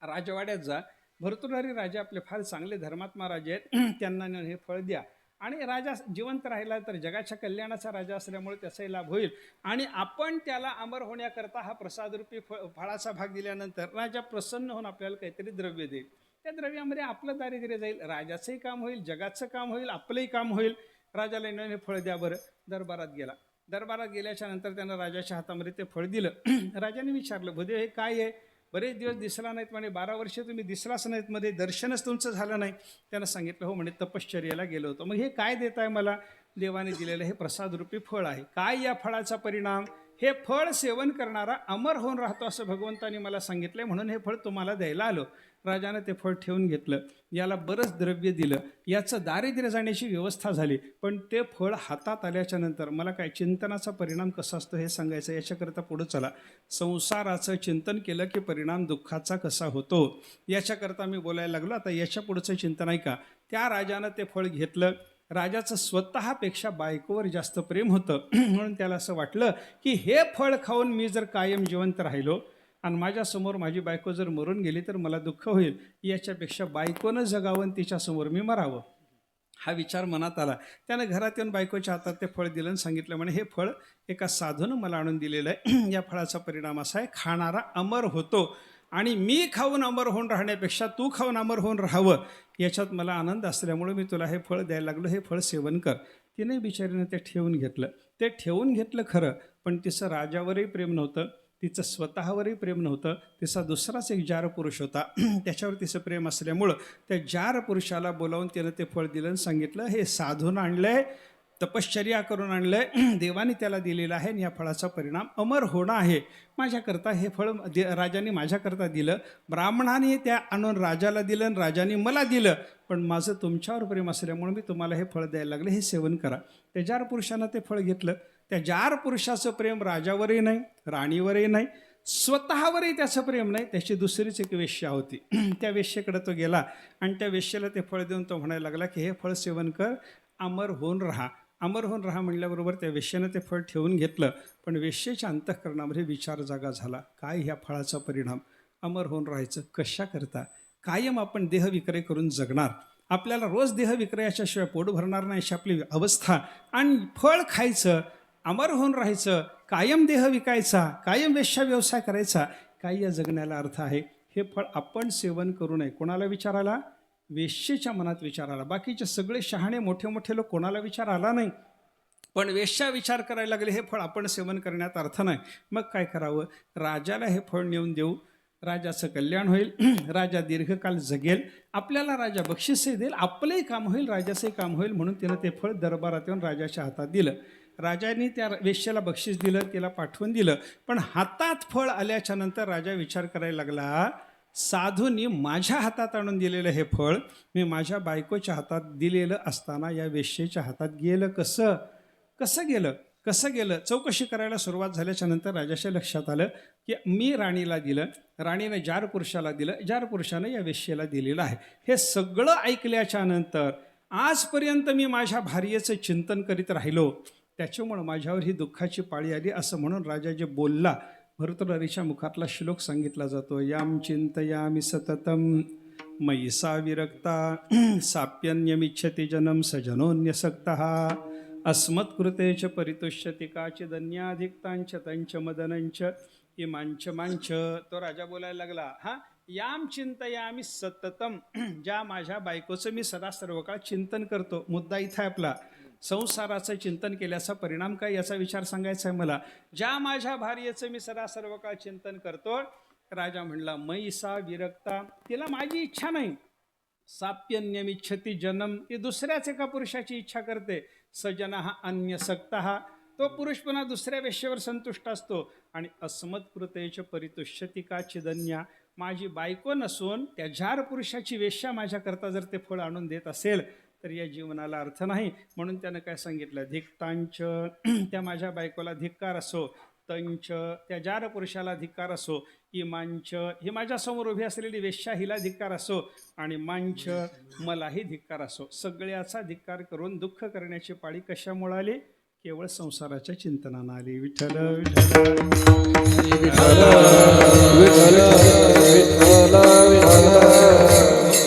राजवाड्यात जा, भर्तृहरी राजा आपले फार चांगले धर्मात्मा राजे आहेत, त्यांना हे फळ द्या. आणि राजा जिवंत राहिला तर जगाच्या कल्याणाचा राजा असल्यामुळे त्याचाही लाभ होईल. आणि आपण त्याला अमर होण्याकरता हा प्रसादरूपी फळाचा भाग दिल्यानंतर राजा प्रसन्न होऊन आपल्याला काहीतरी द्रव्य देईल. त्या द्रव्यामध्ये आपलं दारिद्र्य जाईल, राजाचंही काम होईल, जगाचं काम होईल, आपलंही काम होईल. राजाला हे फळ द्या बरं. दरबारात गेला. दरबारात गेल्याच्या नंतर त्यानं राजाच्या हातामध्ये ते फळ दिलं. राजाने विचारलं, भूदेव हे काय आहे? बरेच दिवस दिसला नाहीत म्हणे, 12 वर्ष तुम्ही दिसलाच नाहीत, मध्ये दर्शनच तुमचं झालं नाही. त्यानं सांगितलं, हो म्हणे, तपश्चर्याला गेलो होतो. मग हे काय देत आहे मला? देवाने दिलेलं हे प्रसादरूपी फळ आहे. काय या फळाचा परिणाम? हे फळ सेवन करणारा अमर होऊन राहतो असं भगवंतानी मला सांगितलंय, म्हणून हे फळ तुम्हाला द्यायला आलो. राजानं ते फळ ठेवून घेतलं. याला बरंच द्रव्य दिलं, याचं दारिद्र्य जाण्याची व्यवस्था झाली. पण ते फळ हातात आल्याच्या नंतर मला काय चिंतनाचा परिणाम कसा असतो हे सांगायचं. याच्याकरता पुढं चला. संसाराचं चिंतन केलं की परिणाम दुःखाचा कसा होतो याच्याकरता मी बोलायला लागलो. आता याच्या पुढचं चिंतन ऐका. त्या राजानं ते फळ घेतलं. राजाचं स्वतःपेक्षा बायकोवर जास्त प्रेम होतं, म्हणून त्याला असं वाटलं की हे फळ खाऊन मी जर कायम जिवंत राहिलो आणि माझ्यासमोर माझी बायको जर मरून गेली तर मला दुःख होईल, याच्यापेक्षा बायकोनं जगावं आणि तिच्यासमोर मी मरावं, हा विचार मनात आला. त्यानं घरात येऊन बायकोच्या हातात ते फळ दिलं आणि सांगितलं, म्हणे हे फळ एका साधूनं मला आणून दिलेलं आहे. या फळाचा परिणाम असा आहे, खाणारा अमर होतो आणि मी खाऊन अमर होऊन राहण्यापेक्षा तू खाऊन अमर होऊन राहावं याच्यात मला आनंद असल्यामुळे मी तुला हे फळ द्यायला लागलो, हे फळ सेवन कर. तिने बिचारीनं ते ठेवून घेतलं. ते ठेवून घेतलं खरं, पण तिचं राजावरही प्रेम नव्हतं, तिचं स्वतःवरही प्रेम नव्हतं. तिचा दुसराच एक जार पुरुष होता, त्याच्यावर तिचं प्रेम असल्यामुळं त्या जार पुरुषाला बोलावून त्यानं ते फळ दिलं आणि सांगितलं, हे साधून आणलंय, तपश्चर्या करून आणलंय, देवाने त्याला दिलेलं आहे आणि या फळाचा परिणाम अमर होणं आहे. माझ्याकरता हे फळ राजाने माझ्याकरता दिलं, ब्राह्मणाने त्या आणून राजाला दिलं आणि राजाने मला दिलं, पण माझं तुमच्यावर प्रेम असल्यामुळे मी तुम्हाला हे फळ द्यायला लागलं, हे सेवन करा. त्या जार पुरुषानं ते फळ घेतलं. त्या जार पुरुषाचं प्रेम राजावरही नाही, राणीवरही नाही, स्वतःवरही त्याचं प्रेम नाही. त्याची दुसरीच एक वेश्या होती. त्या वेश्येकडे तो गेला आणि त्या वेश्येला ते फळ देऊन तो म्हणायला लागला की हे फळ सेवन कर, अमर होऊन राहा. अमर होऊन राहा म्हणल्याबरोबर त्या वेश्येनं ते फळ ठेवून घेतलं. पण वेश्येच्या अंतःकरणामध्ये विचार जागा झाला, काय ह्या फळाचा परिणाम? अमर होऊन राहायचं कशा करता? कायम आपण देहविक्रय करून जगणार, आपल्याला रोज देहविक्रयाच्याशिवाय पोट भरणार नाही अशी आपली अवस्था, आणि फळ खायचं, अमर होऊन राहायचं, कायम देह विकायचा, कायम वेश्या व्यवसाय करायचा, काय या जगण्याला अर्थ आहे? हे फळ आपण सेवन करू नये. कोणाला विचार आला? वेश्येच्या मनात विचार आला. बाकीचे सगळे शहाणे मोठे मोठे लोक, कोणाला विचार आला नाही, पण वेश्या विचार करायला लागले, हे फळ आपण सेवन करण्यात अर्थ नाही. मग काय करावं? राजाला हे फळ नेऊन देऊ, राजाचं कल्याण होईल, राजा दीर्घकाल जगेल, आपल्याला राजा बक्षीसही देईल, आपलंही काम होईल, राजाचंही काम होईल. म्हणून तिनं ते फळ दरबारात येऊन राजाच्या हातात दिलं. राजाने त्या वेश्याला बक्षीस दिलं, तिला पाठवून दिलं. पण हातात फळ आल्याच्या नंतर राजा विचार करायला लागला, साधूंनी माझ्या हातात आणून दिलेलं हे फळ मी माझ्या बायकोच्या हातात दिलेलं असताना या वेश्येच्या हातात गेलं कसं? कसं गेलं? चौकशी करायला सुरुवात झाल्याच्या नंतर राजाच्या लक्षात आलं की मी राणीला दिलं, राणीनं जार पुरुषाला दिलं, जार पुरुषानं या वेश्येला दिलेलं आहे. हे सगळं ऐकल्याच्या नंतर आजपर्यंत मी माझ्या भार्येचं चिंतन करीत राहिलो, त्याच्यामुळं माझ्यावर ही दुःखाची पाळी आली, असं म्हणून राजा जे बोलला, भर्तृहरीच्या मुखातला श्लोक सांगितला जातो, याम चिंतयामि सततम मयि सा विरक्ता साप्यन्यमिच्छति जनम सजनोन्यसक्तः अस्मत्कृते च परितुष्यति काचिदन्याधिक्तांच तंच मदनंच इमांच मांच. तो राजा बोलायला लागला, हा याम चिंतयामी सततम ज्या माझ्या बायकोचं मी सदा सर्व काळ चिंतन करतो. मुद्दा इथं आहे आपला. संसाराचं चिंतन केल्याचा परिणाम काय याचा विचार सांगायचा आहे मला. ज्या माझ्या भार्येचं मी सदा सर्व काळ चिंतन करतो. राजा म्हणला मैसा विरक्ता, तिला माझी इच्छा नाही. साप्यन्यमिच्छती जन्म, ती दुसऱ्याच एका पुरुषाची इच्छा करते. सजना हा अन्यसक्त हा, तो पुरुष पुन्हा दुसऱ्या वेश्येवर संतुष्ट असतो. आणि अस्मत्कृतेच परितुष्यती का चिदन्या, माझी बायको नसून त्या जार पुरुषाची वेश्या माझ्याकरता जर ते फळ आणून देत असेल तर या जीवनाला अर्थ नाही. म्हणून त्यानं काय सांगितलं, धिक्तांच त्या माझ्या बायकोला धिक्कार असो, तंच त्या जार पुरुषाला धिक्कार असो, इमांच ही माझ्यासमोर उभी असलेली वेश्या हिला धिक्कार असो, आणि मांच मलाही धिक्कार असो. सगळ्याचा धिक्कार करून दुःख करण्याची पाळी कशामुळे आली? केवळ संसाराच्या चिंतनानं आली. विठ्ठल विठ्ठल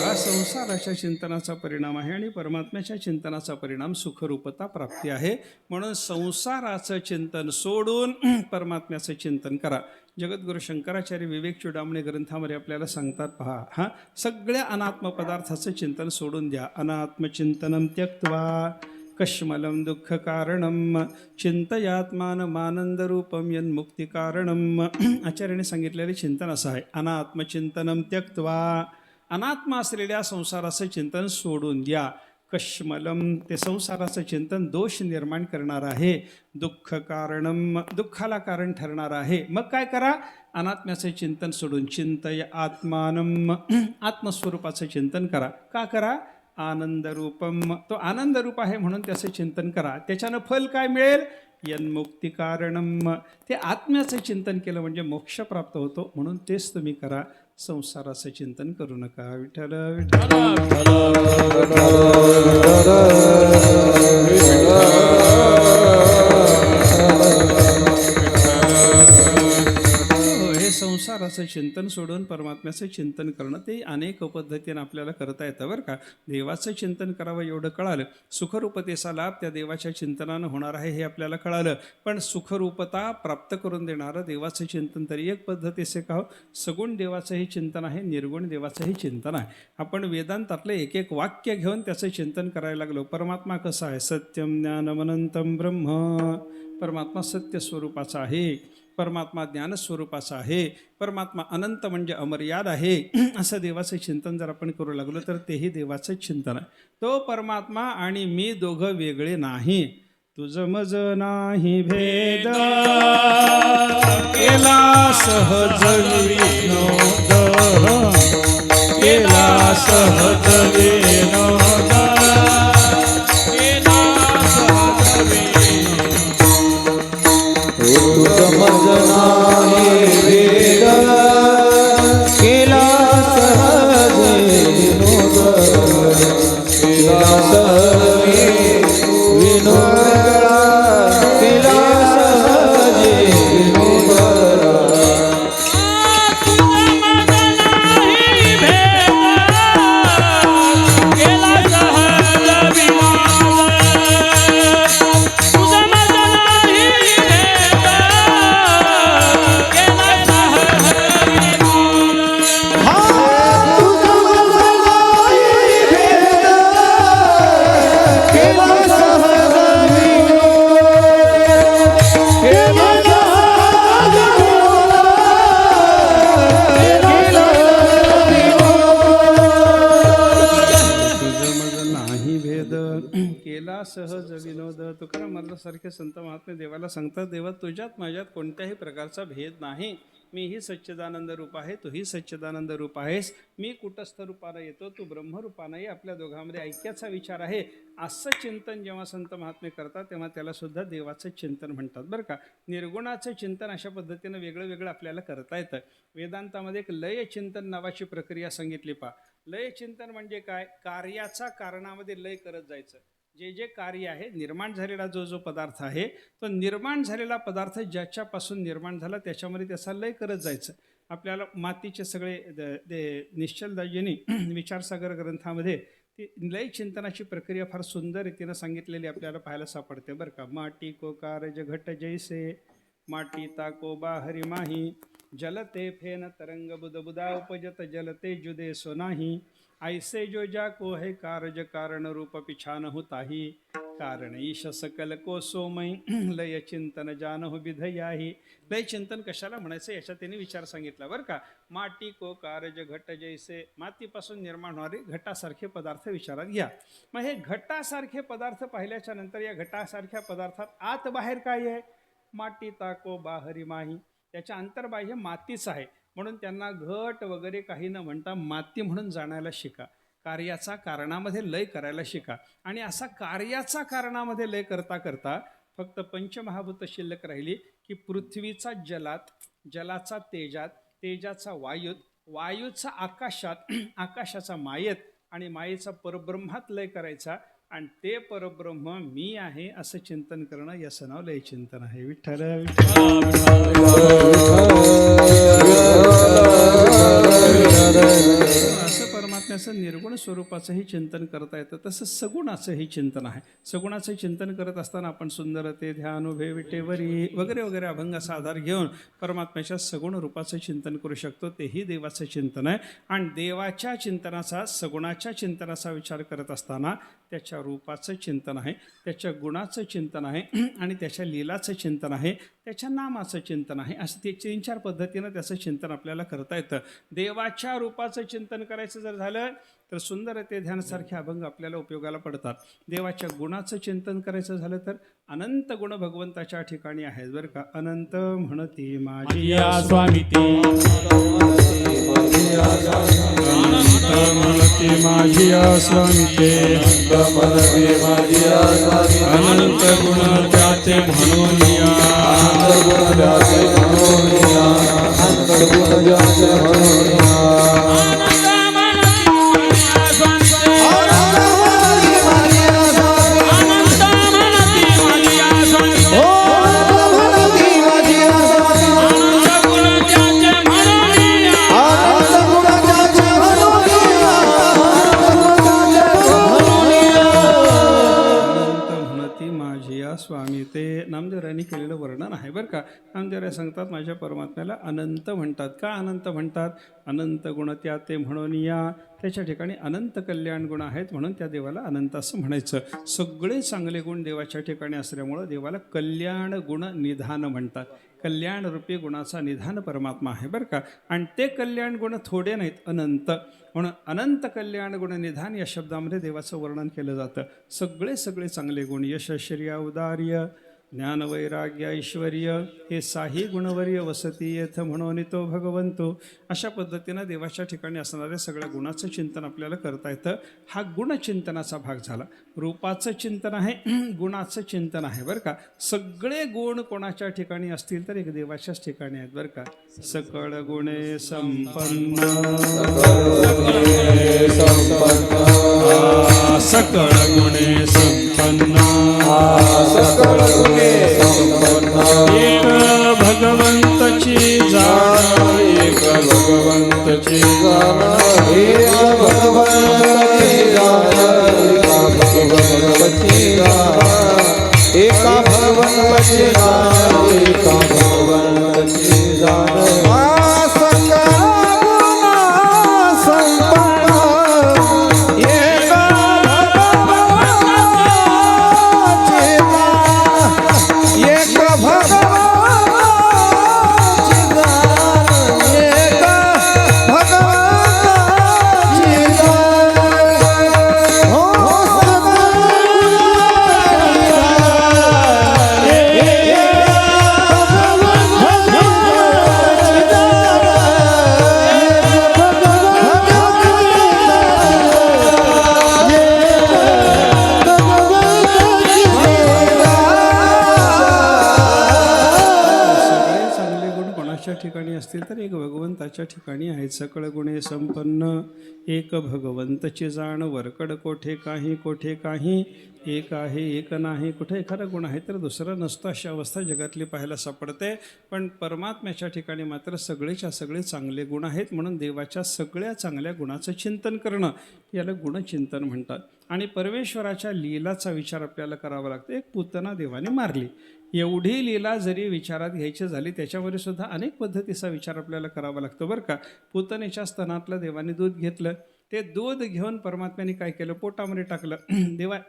हा संसाराच्या चिंतनाचा परिणाम आहे आणि परमात्म्याच्या चिंतनाचा परिणाम सुखरूपता प्राप्ती आहे. म्हणून संसाराचं चिंतन सोडून परमात्म्याचं चिंतन करा. जगद्गुरु शंकराचार्य विवेक चुडामणी ग्रंथामध्ये आपल्याला सांगतात, पहा, हा सगळ्या अनात्म पदार्थाचं चिंतन सोडून द्या. अनात्मचिंतनं त्यक्त्वा कश्मलं दुःख कारणम चिंतयात्मानमानंदरूपम यन्मुक्तिकारणम. आचार्याने सांगितलेले चिंतन असं आहे, अनात्मचिंतनं त्यक्त्वा, अनात्मा असलेल्या संसाराचं चिंतन सोडून द्या. कश्मलम, ते संसाराचं चिंतन दोष निर्माण करणार आहे. दुःख कारणम, दुःखाला कारण ठरणार आहे. मग काय करा? अनात्म्याचं चिंतन सोडून चिंतय आत्मानम, आत्मस्वरूपाचं चिंतन करा. का करा? आनंदरूपम, तो आनंदरूप आहे म्हणून त्याचं चिंतन करा. त्याच्यानं फल काय मिळेल? यन्मुक्ती कारणम, ते आत्म्याचं चिंतन केलं म्हणजे मोक्ष प्राप्त होतो. म्हणून तेच तुम्ही करा, संसाराचं चिंतन करू नका. विठ्ठल हे संसाराचं चिंतन सोडून परमात्म्याचं चिंतन करणं ते अनेक पद्धतीने आपल्याला करता येतं बरं का. देवाचं चिंतन करावं एवढं कळालं. सुखरूपतेचा लाभ त्या देवाच्या चिंतनानं होणार आहे हे आपल्याला कळालं. पण सुखरूपता प्राप्त करून देणारं देवाचं चिंतन तरी एक पद्धतीचे का हो, सगुण देवाचंही चिंतन आहे, निर्गुण देवाचंही चिंतन आहे. आपण वेदांतातलं एक एक वाक्य घेऊन त्याचं चिंतन करायला लागलो. परमात्मा कसा आहे? सत्यम ज्ञानमनंतम ब्रह्म, परमात्मा सत्य स्वरूपाचा आहे. परमात्मा ज्ञानस्वरूपाचा आहे. परमात्मा अनंत म्हणजे अमर्याद आहे. असं देवाचं चिंतन जर आपण करू लागलो तर तेही देवाचं चिंतन आहे. तो परमात्मा आणि मी दोघं वेगळे नाही. तुझं मज नाही भेद केला सहज विनोद, केला सहज विनोद, केला सहज समज नाही वेद केला सहज विनोद, केला सहज विनोद, केला सहज विनोद. केला सहज विनोद. तुकाराम महाराजांसारखे संत महात्मे देवाला सांगतात, देवा तुझ्यात माझ्यात कोणत्याही प्रकारचा भेद नाही. मीही सच्चिदानंद रूप आहे, तूही सच्चिदानंद रूप आहेस. मी कुटस्थ रूपानं येतो, तू ब्रह्मरूपानंही. आपल्या दोघांमध्ये ऐक्याचा विचार आहे. असं चिंतन जेव्हा संत महात्मे करतात तेव्हा त्याला सुद्धा देवाचं चिंतन म्हणतात बरं का. निर्गुणाचं चिंतन अशा पद्धतीनं वेगळं वेगळं आपल्याला करता येतं. वेदांतामध्ये एक लय चिंतन नावाची प्रक्रिया सांगितली. पहा, लय चिंतन म्हणजे काय? कार्याचा कारणामध्ये लय करत जायचं. जे जे कार्य आहे, निर्माण झालेला जो जो पदार्थ आहे, तो निर्माण झालेला पदार्थ ज्याच्यापासून निर्माण झाला त्याच्यामध्ये त्याचा लय करत जायचं. आपल्याला मातीचे सगळे निश्चलदाजींनी विचारसागर ग्रंथामध्ये ती लय चिंतनाची प्रक्रिया फार सुंदर रीतीनं सांगितलेली आपल्याला पाहायला सापडते बरं का. माटी को कारज घट जैसे, माटी ताको बाहरी माही जलते फेन तरंग बुदबुदा उपजत जलते जुदे सो नाही ऐसे जो जाको है कारज कारण रूप पिछान होताही कारण ईश सकल को सोमय लय चिंतन जानहु विधयाही. लय चिंतन कशाला म्हणायचं याचा त्यांनी विचार सांगितला बरं का. माटी को कारज घट जैसे, मातीपासून निर्माण होणारे घटासारखे पदार्थ विचारात घ्या. मग हे घटासारखे पदार्थ पाहिल्याच्या नंतर या घटासारख्या पदार्थात आत बाहेर काय आहे? माटी ताको बाहरी माही, त्याच्या अंतर्बाह्य मातीच आहे. म्हणून त्यांना घट वगैरे काही न म्हणता माती म्हणून जाणायला शिका. कार्याचा कारणामध्ये लय करायला शिका. आणि असा कार्याचा कारणामध्ये लय करता करता फक्त पंचमहाभूत शिल्लक राहिली की पृथ्वीचा जलात, जलाचा तेजात, तेजाचा वायूत, वायूचा आकाशात, आकाशाचा मायेत आणि मायेचा परब्रह्मात लय करायचा. आणि ते परब्रह्म मी आहे असं चिंतन करणं याचं नाव लय चिंतन आहे. विठ्ठल असं परमात्म्याचं निर्गुण स्वरूपाचंही चिंतन करता येतं, तसं सगुणाचंही चिंतन आहे. सगुणाचं चिंतन करत असताना आपण सुंदरते ध्यान उभे विटेवरी वगैरे वगैरे अभंगाचा आधार घेऊन परमात्म्याच्या सगुण रूपाचं चिंतन करू शकतो. तेही देवाचं चिंतन आहे. आणि देवाच्या चिंतनाचा, सगुणाच्या चिंतनाचा विचार करत असताना त्याच्या रूपाचं चिंतन आहे, त्याच्या गुणाचं चिंतन आहे आणि त्याच्या लीलाचं चिंतन आहे, त्याच्या नामाचं चिंतन आहे. असं ते 3-4 पद्धतीनं त्याचं चिंतन आपल्याला करता येतं. देवाच्या रूपाचं चिंतन करायचं जर झालं तर सुंदर ते ध्यानसारखे अभंग आपल्याला उपयोगाला पडतात. देवाच्या गुणाचं चिंतन करायचं झालं तर अनंत गुण भगवंताच्या ठिकाणी आहेत बरं का. अनंत म्हणती माझी स्वामी ते, अनंत म्हणती माझी स्वामी ते, अनंत गुण त्याचे म्हणून स्वामी ते नामदेवरायांनी केलेलं वर्णन आहे बरं का. नामदेवराय सांगतात माझ्या परमात्म्याला अनंत म्हणतात. का अनंत म्हणतात? अनंत गुण त्या ते म्हणून या, त्याच्या ठिकाणी अनंत कल्याण गुण आहेत म्हणून त्या देवाला अनंत असं म्हणायचं. सगळे चांगले गुण देवाच्या ठिकाणी असल्यामुळं देवाला कल्याण गुण निधान म्हणतात. कल्याण रूपी गुणाचा निधान परमात्मा आहे बरं का. आणि ते कल्याण गुण थोडे नाहीत, अनंत. म्हणून अनंत कल्याण गुण निधान या शब्दामध्ये देवाचं वर्णन केलं जातं. सगळे सगळे चांगले गुण, यश श्रिय औदार्य ज्ञान वैराग्य ऐश्वर्य हे साही गुणवर्य वसती येथ म्हणून तो भगवंतो. अशा पद्धतीनं देवाच्या ठिकाणी असणाऱ्या सगळ्या गुणाचं चिंतन आपल्याला करता येतं. हा गुणचिंतनाचा भाग झाला. रूपाचं चिंतन आहे, गुणाचं चिंतन आहे बरं का. सगळे गुण कोणाच्या ठिकाणी असतील तर एक देवाच्याच ठिकाणी आहेत बरं का. सकळ गुणे संपन्न, सकळ गुणे संपन्न, एक भगवंतची जाण, एक भगवंतची जाण, एक भगवंतची जाण, एका भगवंतची जाण, एका भगवंतची जाण. ठिकाणी असतील तर एक भगवंताच्या ठिकाणी आहेत. सकळ गुणे संपन्न, एक भगवंतची जाण, वरकड कोठे काही, कोठे काही, एक आहे एक नाही, कुठे एखादा गुण आहे तर दुसरा नसतो, अशी अवस्था जगातली पाहायला सापडते. पण परमात्म्याच्या ठिकाणी मात्र सगळेच्या सगळे चांगले गुण आहेत. म्हणून देवाच्या सगळ्या चांगल्या गुणाचं चिंतन करणं याला गुणचिंतन म्हणतात. आणि परमेश्वराच्या लीलाचा विचार आपल्याला करावा लागतो. एक पूतना देवाने मारली, एवढी लीला जरी विचारात घ्यायची झाली त्याच्यामध्ये सुद्धा अनेक पद्धतीचा विचार आपल्याला करावा लागतो बरं का. पूतनेच्या स्तनातलं देवाने दूध घेतलं, ते दूध घेऊन परमात्म्याने काय केलं, पोटामध्ये टाकलं.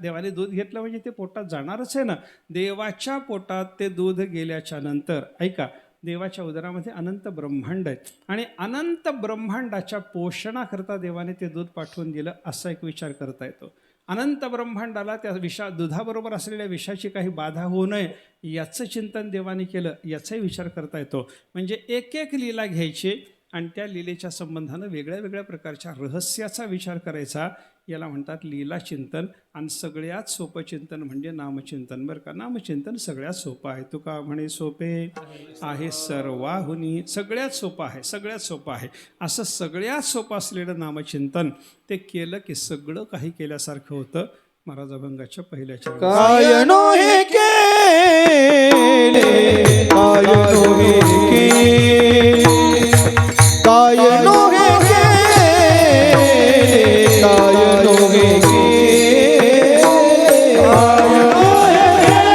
देवाने दूध घेतलं म्हणजे ते पोटात जाणारच आहे ना. देवाच्या पोटात ते दूध गेल्याच्या नंतर ऐका, देवाच्या उदरामध्ये अनंत ब्रह्मांड आहेत आणि अनंत ब्रह्मांडाच्या पोषणाकरता देवाने ते दूध पाठवून दिलं, असा एक विचार करता येतो. अनंत ब्रह्मांडाला त्या दुधाबरोबर असलेल्या विषाची काही बाधा होऊ नये याचं चिंतन देवाने केलं, याचाही विचार करता येतो. म्हणजे एक एक लीला घ्यायची आणि त्या लीलेच्या संबंधानं वेगळ्या वेगळ्या प्रकारच्या रहस्याचा विचार करायचा, याला म्हणतात लीला चिंतन. आणि सगळ्यात सोपं चिंतन म्हणजे नामचिंतन बरं का. नामचिंतन सगळ्यात सोपं आहे. तुका म्हणे सोपे आहे सर्वाहुनी, सगळ्यात सोपं आहे, सगळ्यात सोपं आहे. असं सगळ्यात सोपं असलेलं नामचिंतन ते केलं की सगळं काही केल्यासारखं होतं. महाराज अभंगाच्या पहिल्या चरणात काय नो हे केले, काय नो हे केले, काय नो हे केले, काय नो हे केले, काय नो हे केले,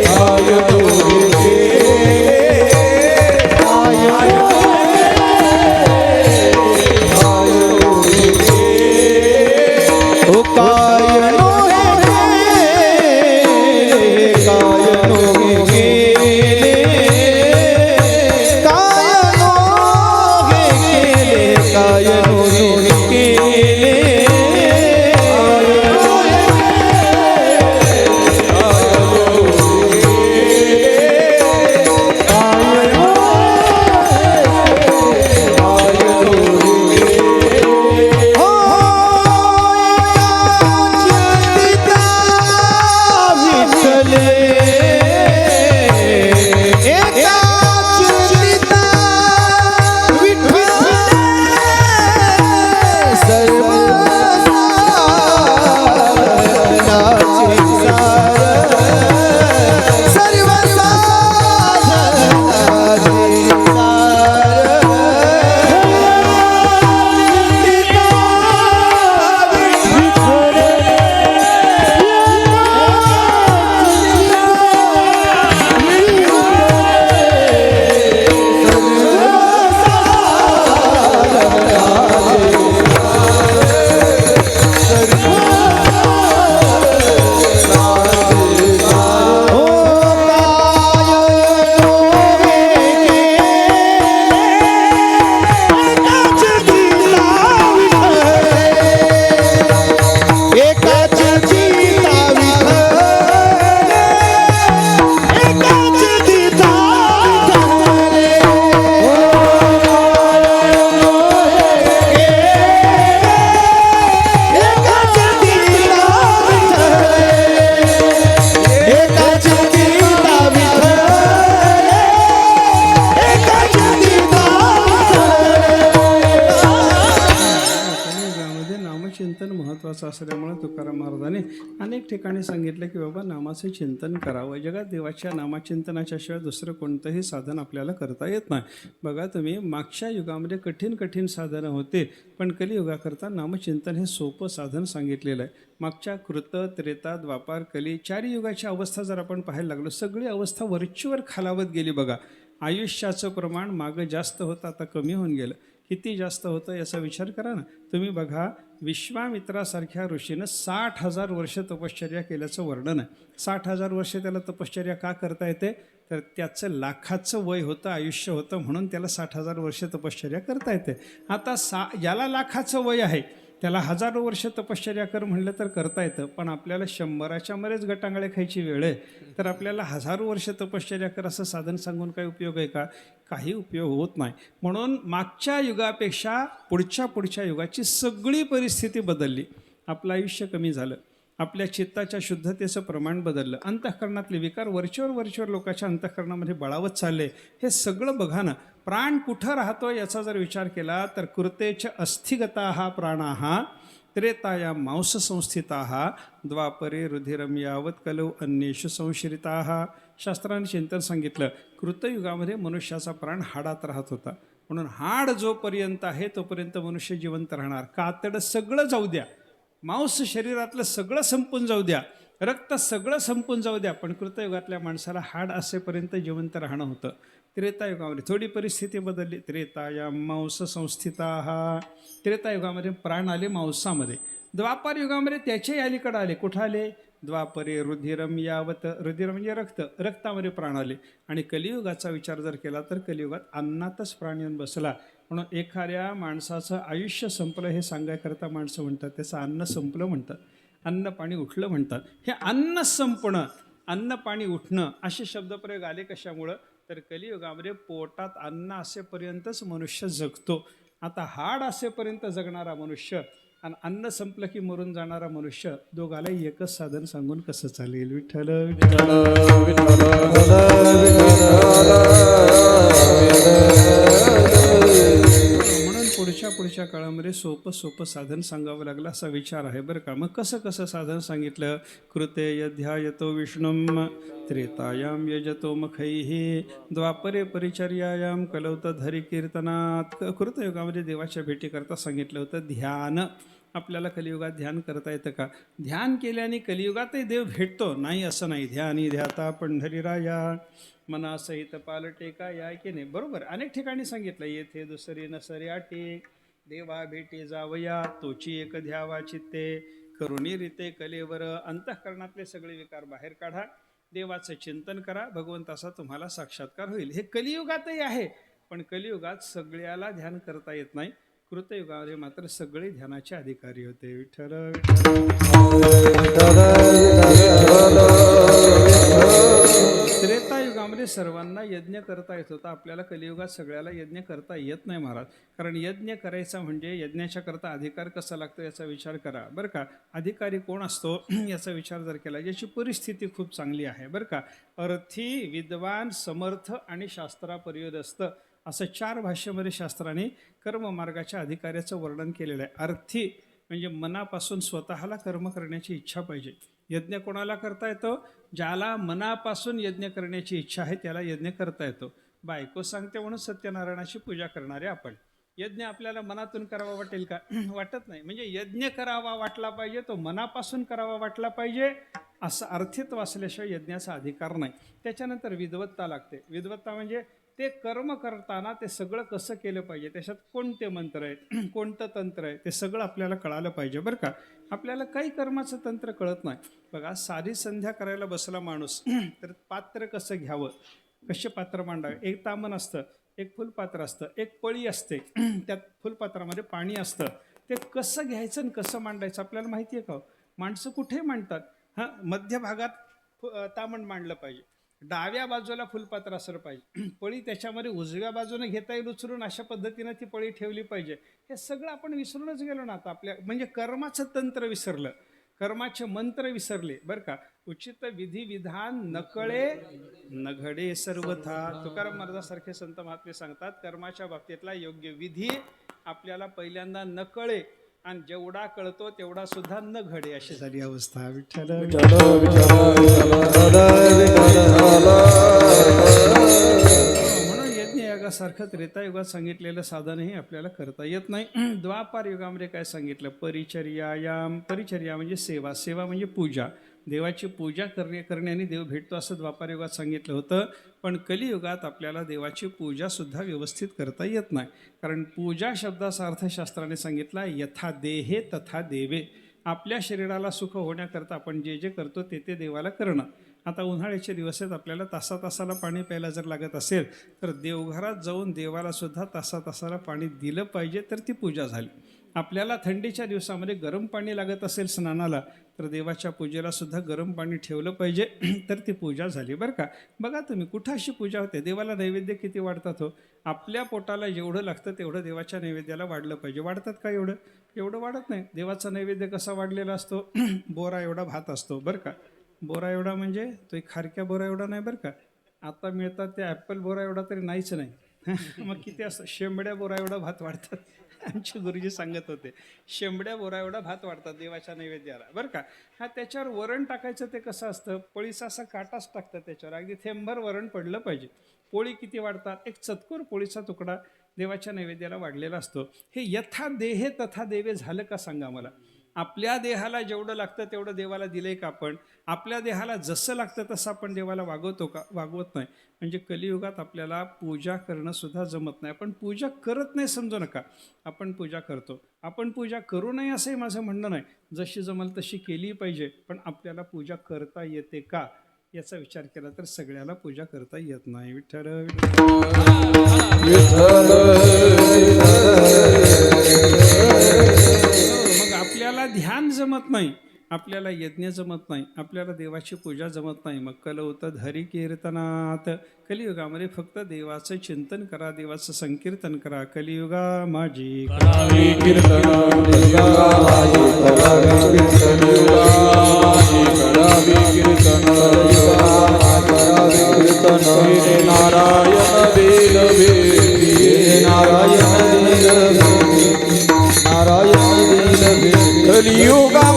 काय नो हे केले, काय नो हे केले, ओ काय नो हे केले, काय नो हे केले, काय नो हे केले, काय नो हे केले, महत्त्वाचं असल्यामुळे तुकाराम महाराजांनी अनेक ठिकाणी सांगितलं की बाबा नामाचं चिंतन करावं. जगात देवाच्या नामचिंतनाच्या शिवाय दुसरं कोणतंही साधन आपल्याला करता येत नाही. बघा तुम्ही, मागच्या युगामध्ये कठीण कठीण साधनं होते, पण कलियुगाकरता नामचिंतन हे सोपं साधन सांगितलेलं आहे. मागच्या कृत, त्रेता, द्वापार, कली चारी युगाची अवस्था जर आपण पाहायला लागलो, सगळी अवस्था वरचीवर खालावत गेली. बघा, आयुष्याचं प्रमाण मागं जास्त होतं, आता कमी होऊन गेलं. किती जास्त होतं याचा विचार करा ना तुम्ही. बघा, विश्वामित्रासारख्या ऋषीनं 60,000 वर्ष तपश्चर्या केल्याचं वर्णन आहे. 60,000 वर्ष त्याला तपश्चर्या का करता येते, तर त्याचं लाखाचं वय होतं, आयुष्य होतं, म्हणून त्याला 60,000 वर्ष तपश्चर्या करता येते. आता ज्याला लाखाचं वय आहे त्याला हजारो वर्ष तपश्चर्या कर म्हणलं तर करता येतं, पण आपल्याला 100च्या मध्येच गटांगळे खायची वेळ आहे, तर आपल्याला हजारो वर्ष तपश्चर्या कर असं साधन सांगून काही उपयोग आहे का? काही उपयोग होत नाही. म्हणून मागच्या युगापेक्षा पुढच्या युगाची सगळी परिस्थिती बदलली. आपलं आयुष्य कमी झालं, आपल्या चित्ताच्या शुद्धतेचं प्रमाण बदललं, अंतःकरणातले विकार वरचेवर लोकांच्या अंतःकरणामध्ये बळावत चालले. हे सगळं बघा ना. प्राण कुठं राहतो याचा जर विचार केला तर कृतेच अस्थिगता हा प्राणाहा त्रेतायां मांस संस्थिताः द्वापरे रुधिरम यावत कलौ अन्येषु संश्रिताः. शास्त्राने चिंतन सांगितलं, कृतयुगामध्ये मनुष्याचा प्राण हाडात राहत होता, म्हणून हाड जोपर्यंत आहे तोपर्यंत मनुष्य जिवंत राहणार. कातडं सगळं जाऊ द्या, मांस शरीरातलं सगळं संपून जाऊ द्या, रक्त सगळं संपून जाऊ द्या, पण कृतयुगातल्या माणसाला हाड असेपर्यंत जिवंत राहणं होतं. त्रेतायुगामध्ये थोडी परिस्थिती बदलली. त्रेताया मांस संस्थिताः. त्रेतायुगामध्ये प्राण आले मांसामध्ये. द्वापार युगामध्ये त्याच्याही अलीकडे आले. कुठं आले? द्वापरे रुधिरम यावत. रुधिर म्हणजे रक्त, रक्तामध्ये प्राण आले. आणि कलियुगाचा विचार जर केला तर कलियुगात अन्नातच प्राण येऊन बसला. म्हणून एखाद्या माणसाचं आयुष्य संपलं हे सांगायकरता माणसं म्हणतात त्याचं अन्न संपलं म्हणतात, अन्न पाणी उठलं म्हणतात. हे अन्न संपणं, अन्न पाणी उठणं असे शब्दप्रयोग आले कशामुळं? तर कलियुगामध्ये पोटात अन्न असेपर्यंतच मनुष्य जगतो. आता हाड असेपर्यंत जगणारा मनुष्य आणि अन्न संपलं की मरून जाणारा मनुष्य, दोघाला एकच साधन सांगून कसं चालेल? विठ्ठल विठ्ठल. म्हणून पुढच्या काळामध्ये सोपं साधन सांगावं लागलं असा विचार आहे बरं का. मग कसं साधन सांगितलं? कृते यध्यायतो विष्णुम त्रेतायां यजतो मखैः द्वापरे परिचर्यायां कलौत धरी कीर्तनात. कृतयुगामध्ये देवाच्या भेटीकरता सांगितलं होतं ध्यान. आपल्याला कलियुगात ध्यान करता येतं का? ध्यान केल्याने कलियुगातही देव भेटतो, नाही असं नाही. ध्यानी ध्याता पंढरीराया मनासहित पालटे का या की नाही? बरोबर, अनेक ठिकाणी सांगितलं. येथे दुसरी नसरी आटे देवा भेटी जावया तोची एक ध्यावा चित्ते करुणी रीते कलेवर. अंतःकरणातले सगळे विकार बाहेर काढा, देवाचं चिंतन करा, भगवंताचा तुम्हाला साक्षात्कार होईल. हे कलियुगातही आहे, पण कलियुगात सगळ्याला ध्यान करता येत नाही. कृतयुगामध्ये मात्र सगळे ध्यानाचे अधिकारी होते. विठ्ठल त्रेतायुगामध्ये सर्वांना यज्ञ करता येत होता. आपल्याला कलियुगात सगळ्याला यज्ञ करता येत नाही महाराज. कारण यज्ञ करायचा म्हणजे यज्ञाच्या करता अधिकार कसा लागतो याचा विचार करा बरं का. अधिकारी कोण असतो याचा विचार जर केला, याची परिस्थिती खूप चांगली आहे बरं का. अर्थी, विद्वान, समर्थ आणि शास्त्रापर्यदस्त असं 4 भाषेमध्ये शास्त्राने कर्ममार्गाच्या अधिकाऱ्याचं वर्णन केलेलं आहे. अर्थी म्हणजे मनापासून स्वतःला कर्म करण्याची इच्छा पाहिजे. यज्ञ कोणाला करता येतो? ज्याला मनापासून यज्ञ करण्याची इच्छा आहे त्याला यज्ञ करता येतो. बायको सांगते म्हणून सत्यनारायणाची पूजा करणारे आपण. यज्ञ आपल्याला मनातून करावा वाटेल का? वाटत नाही. म्हणजे यज्ञ करावा वाटला पाहिजे, तो मनापासून करावा वाटला पाहिजे, असं अर्थित्व असल्याशिवाय यज्ञाचा अधिकार नाही. त्याच्यानंतर विद्वत्ता लागते. विद्वत्ता म्हणजे ते कर्म करताना ते सगळं कसं केलं पाहिजे, त्याच्यात कोणते मंत्र आहेत, कोणतं तंत्र आहे, ते सगळं आपल्याला कळालं पाहिजे बरं का. आपल्याला काही कर्माचं तंत्र कळत नाही. बघा, सारी संध्या करायला बसला माणूस तर पात्र कसं घ्यावं, कसे पात्र मांडावे. एक तामण असतं, एक फुलपात्र असतं, एक पळी असते, त्यात फुलपात्रामध्ये पाणी असतं. ते कसं घ्यायचं आणि कसं मांडायचं आपल्याला माहिती आहे का? माणसं कुठे मांडतात? हां, मध्य भागात तामण मांडलं पाहिजे, डाव्या बाजूला फुलपात्र असलं पाहिजे, पळी त्याच्यामध्ये उजव्या बाजूने घेता येईल उचलून, अशा पद्धतीनं ती पळी ठेवली पाहिजे. हे सगळं आपण विसरूनच गेलो ना आता. आपल्या म्हणजे कर्माचं तंत्र विसरलं, कर्माचे मंत्र विसरले बरं का. उचित विधी विधान नकळे न घडे सर्वथा. तुकाराम महाराजासारखे संत महात्मे सांगतात, कर्माच्या बाबतीतला योग्य विधी आपल्याला पहिल्यांदा न कळे, आणि जेवढा कळतो तेवढा सुद्धा न घडे, अशी झाली अवस्था. विठ्ठल म्हणून यज्ञ यागासारखं त्रेतायुगात सांगितलेलं साधनही आपल्याला करता येत नाही. द्वापार युगामध्ये काय सांगितलं? परिचर्यायाम. परिचर्या म्हणजे सेवा, सेवा म्हणजे पूजा. देवाची पूजा करण्याने देव भेटतो असं द्वापार युगात सांगितलं होतं. पण कलियुगात आपल्याला देवाची पूजासुद्धा व्यवस्थित करता येत नाही. कारण पूजा शब्दाचा अर्थ शास्त्राने सांगितला यथा देहे तथा देवे. आपल्या शरीराला सुख होण्याकरता आपण जे जे करतो ते ते देवाला करणं. आता उन्हाळ्याचे दिवस आहेत, आपल्याला तासाला पाणी प्यायला जर लागत असेल तर देवघरात जाऊन देवाला सुद्धा तासाला पाणी दिलं पाहिजे, तर ती पूजा झाली. आपल्याला थंडीच्या दिवसामध्ये गरम पाणी लागत असेल स्नानाला, तर देवाच्या पूजेला सुद्धा गरम पाणी ठेवलं पाहिजे, तर ती पूजा झाली बरं का. बघा तुम्ही, कुठं अशी पूजा होते? देवाला नैवेद्य किती वाढतात हो? आपल्या पोटाला जेवढं लागतं तेवढं देवाच्या नैवेद्याला वाढलं पाहिजे. वाढतात का एवढं वाढत नाही. देवाचा नैवेद्य कसा वाढलेला असतो? बोरा एवढा भात असतो बरं का. बोरा एवढा म्हणजे तो एक खारक्या बोरा एवढा नाही बरं का. आता मिळतात ते ॲपल बोरा एवढा तरी नाहीच नाही. मग किती असतं? शेंबड्या बोरा एवढा भात वाढतात. आमचे गुरुजी सांगत होते, शेंबड्या बोरा एवढा भात वाढतात देवाच्या नैवेद्याला, बरं का. हा त्याच्यावर वरण टाकायचं ते कसं असतं, पोळीचा असा काटाच टाकतात त्याच्यावर, अगदी थेंबभर वरण पडलं पाहिजे. पोळी किती वाढतात? एक चतकोर पोळीचा तुकडा देवाच्या नैवेद्याला वाढलेला असतो. हे यथा देहे तथा देवे झालं का सांगा मला? आपल्या देहाला जेवढं लागतं तेवढं देवाला दिलंय का आपण? आपल्या देहाला जसं लागतं तसं आपण देवाला वागवतो का? वागवत नाही. म्हणजे कलियुगात आपल्याला पूजा करणं सुद्धा जमत नाही. आपण पूजा करत नाही समजू नका, आपण पूजा करतो. आपण पूजा करू नये असंही माझं म्हणणं नाही, जशी जमल तशी केली पाहिजे. पण आपल्याला पूजा करता येते का याचा विचार केला तर सगळ्याला पूजा करता येत नाही. विठ्ठल मग आपल्याला ध्यान जमत नाही, आपल्याला यज्ञ जमत नाही, आपल्याला देवाची पूजा जमत नाही. मग कलवत हरी कीर्तनात. कलियुगामध्ये फक्त देवाचं चिंतन करा, देवाचं संकीर्तन करा. कलियुगा माझी कलियुगा माझी करावे कीर्तन. कलियुगा करावे कीर्तन. तेने नारायण देईल भेटी. तेने नारायण देईल भेटी. कलियुगा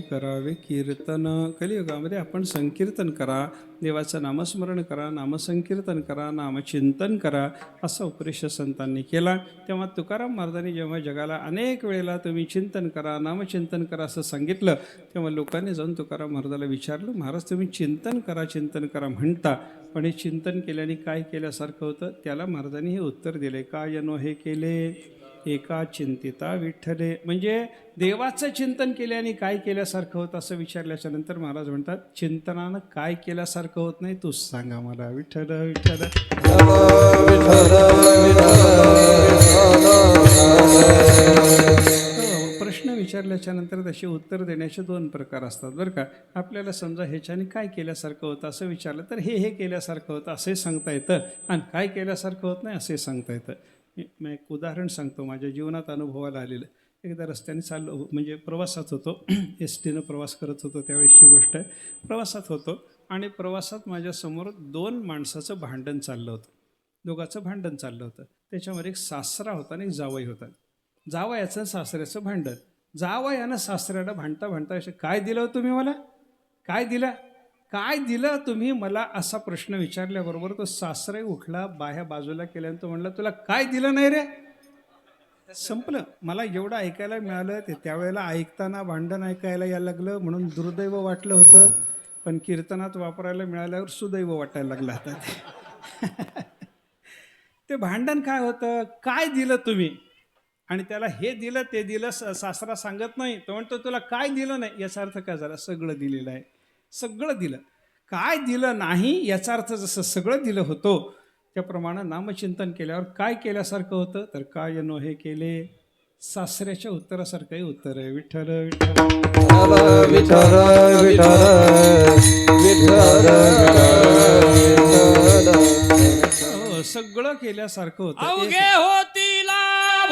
करावे कीर्तन. कलियुगामध्ये आपण संकीर्तन करा, देवाचं नामस्मरण करा, नामसंकीर्तन करा, नामचिंतन करा, असा उपदेश संतांनी केला. तेव्हा तुकाराम महाराजांनी जेव्हा जगाला अनेक वेळेला तुम्ही चिंतन करा, नामचिंतन करा असं सांगितलं, तेव्हा लोकांनी जाऊन तुकाराम महाराजाला विचारलं, महाराज तुम्ही चिंतन करा म्हणता, पण हे चिंतन केल्याने काय केल्यासारखं होतं? त्याला महाराजांनी हे उत्तर दिले, काय नो हे केले एका चिंतिता विठ्ठले. म्हणजे देवाचं चिंतन केल्याने काय केल्यासारखं होतं असं विचारल्याच्या नंतर महाराज म्हणतात, चिंतनानं काय केल्यासारखं होत नाही तूच सांगा मला. विठ्ठल विठ्ठल. प्रश्न विचारल्याच्या नंतर तसे उत्तर देण्याचे दोन प्रकार असतात बरं का. आपल्याला समजा ह्याच्याने काय केल्यासारखं होतं असं विचारलं तर हे केल्यासारखं होतं असे सांगता येतं, आणि काय केल्यासारखं होत नाही असे सांगता येतं. मी एक उदाहरण सांगतो, माझ्या जीवनात अनुभवाला आलेलं. एकदा रस्त्याने चाललो, म्हणजे प्रवासात होतो, एस-टीनं प्रवास करत होतो त्यावेळेसची गोष्ट आहे. प्रवासात होतो आणि प्रवासात माझ्यासमोर दोन माणसाचं भांडण चाललं होतं, दोघाचं भांडण चाललं होतं. त्याच्यामध्ये एक सासरा होता आणि एक जावई होता. जावयाचं सासऱ्याचं भांडण. जावयानं सासऱ्याला भांडता भांडता, काय दिलं तुम्ही मला, काय दिलं तुम्ही मला असा प्रश्न विचारल्याबरोबर तो सासरे उठला, बाह्या बाजूला केल्यानं तो म्हणला, तुला काय दिलं नाही रे. संपलं. मला एवढं ऐकायला मिळालं ते त्यावेळेला, ऐकताना भांडण ऐकायला यायला लागलं म्हणून दुर्दैव वाटलं होतं, पण कीर्तनात वापरायला मिळाल्यावर सुदैव वाटायला लागलं आता. ते भांडण काय होतं, काय दिलं तुम्ही, आणि त्याला हे दिलं ते दिलं सासरा सांगत नाही, तो म्हणतो तुला काय दिलं नाही. याचा अर्थ काय झाला, सगळं दिलेलं आहे, सगळं दिलं. काय दिलं नाही याचा अर्थ जसं सगळं दिलं होतं त्याप्रमाणे नामचिंतन केल्यावर काय केल्यासारखं होतं, तर काय नो हे केले सासऱ्याच्या उत्तरासारखंही उत्तर आहे. विठ्ठल विठ्ठल विठ्ठल विठ्ठल. सगळं केल्यासारखं होतं. अवघे होती लाभ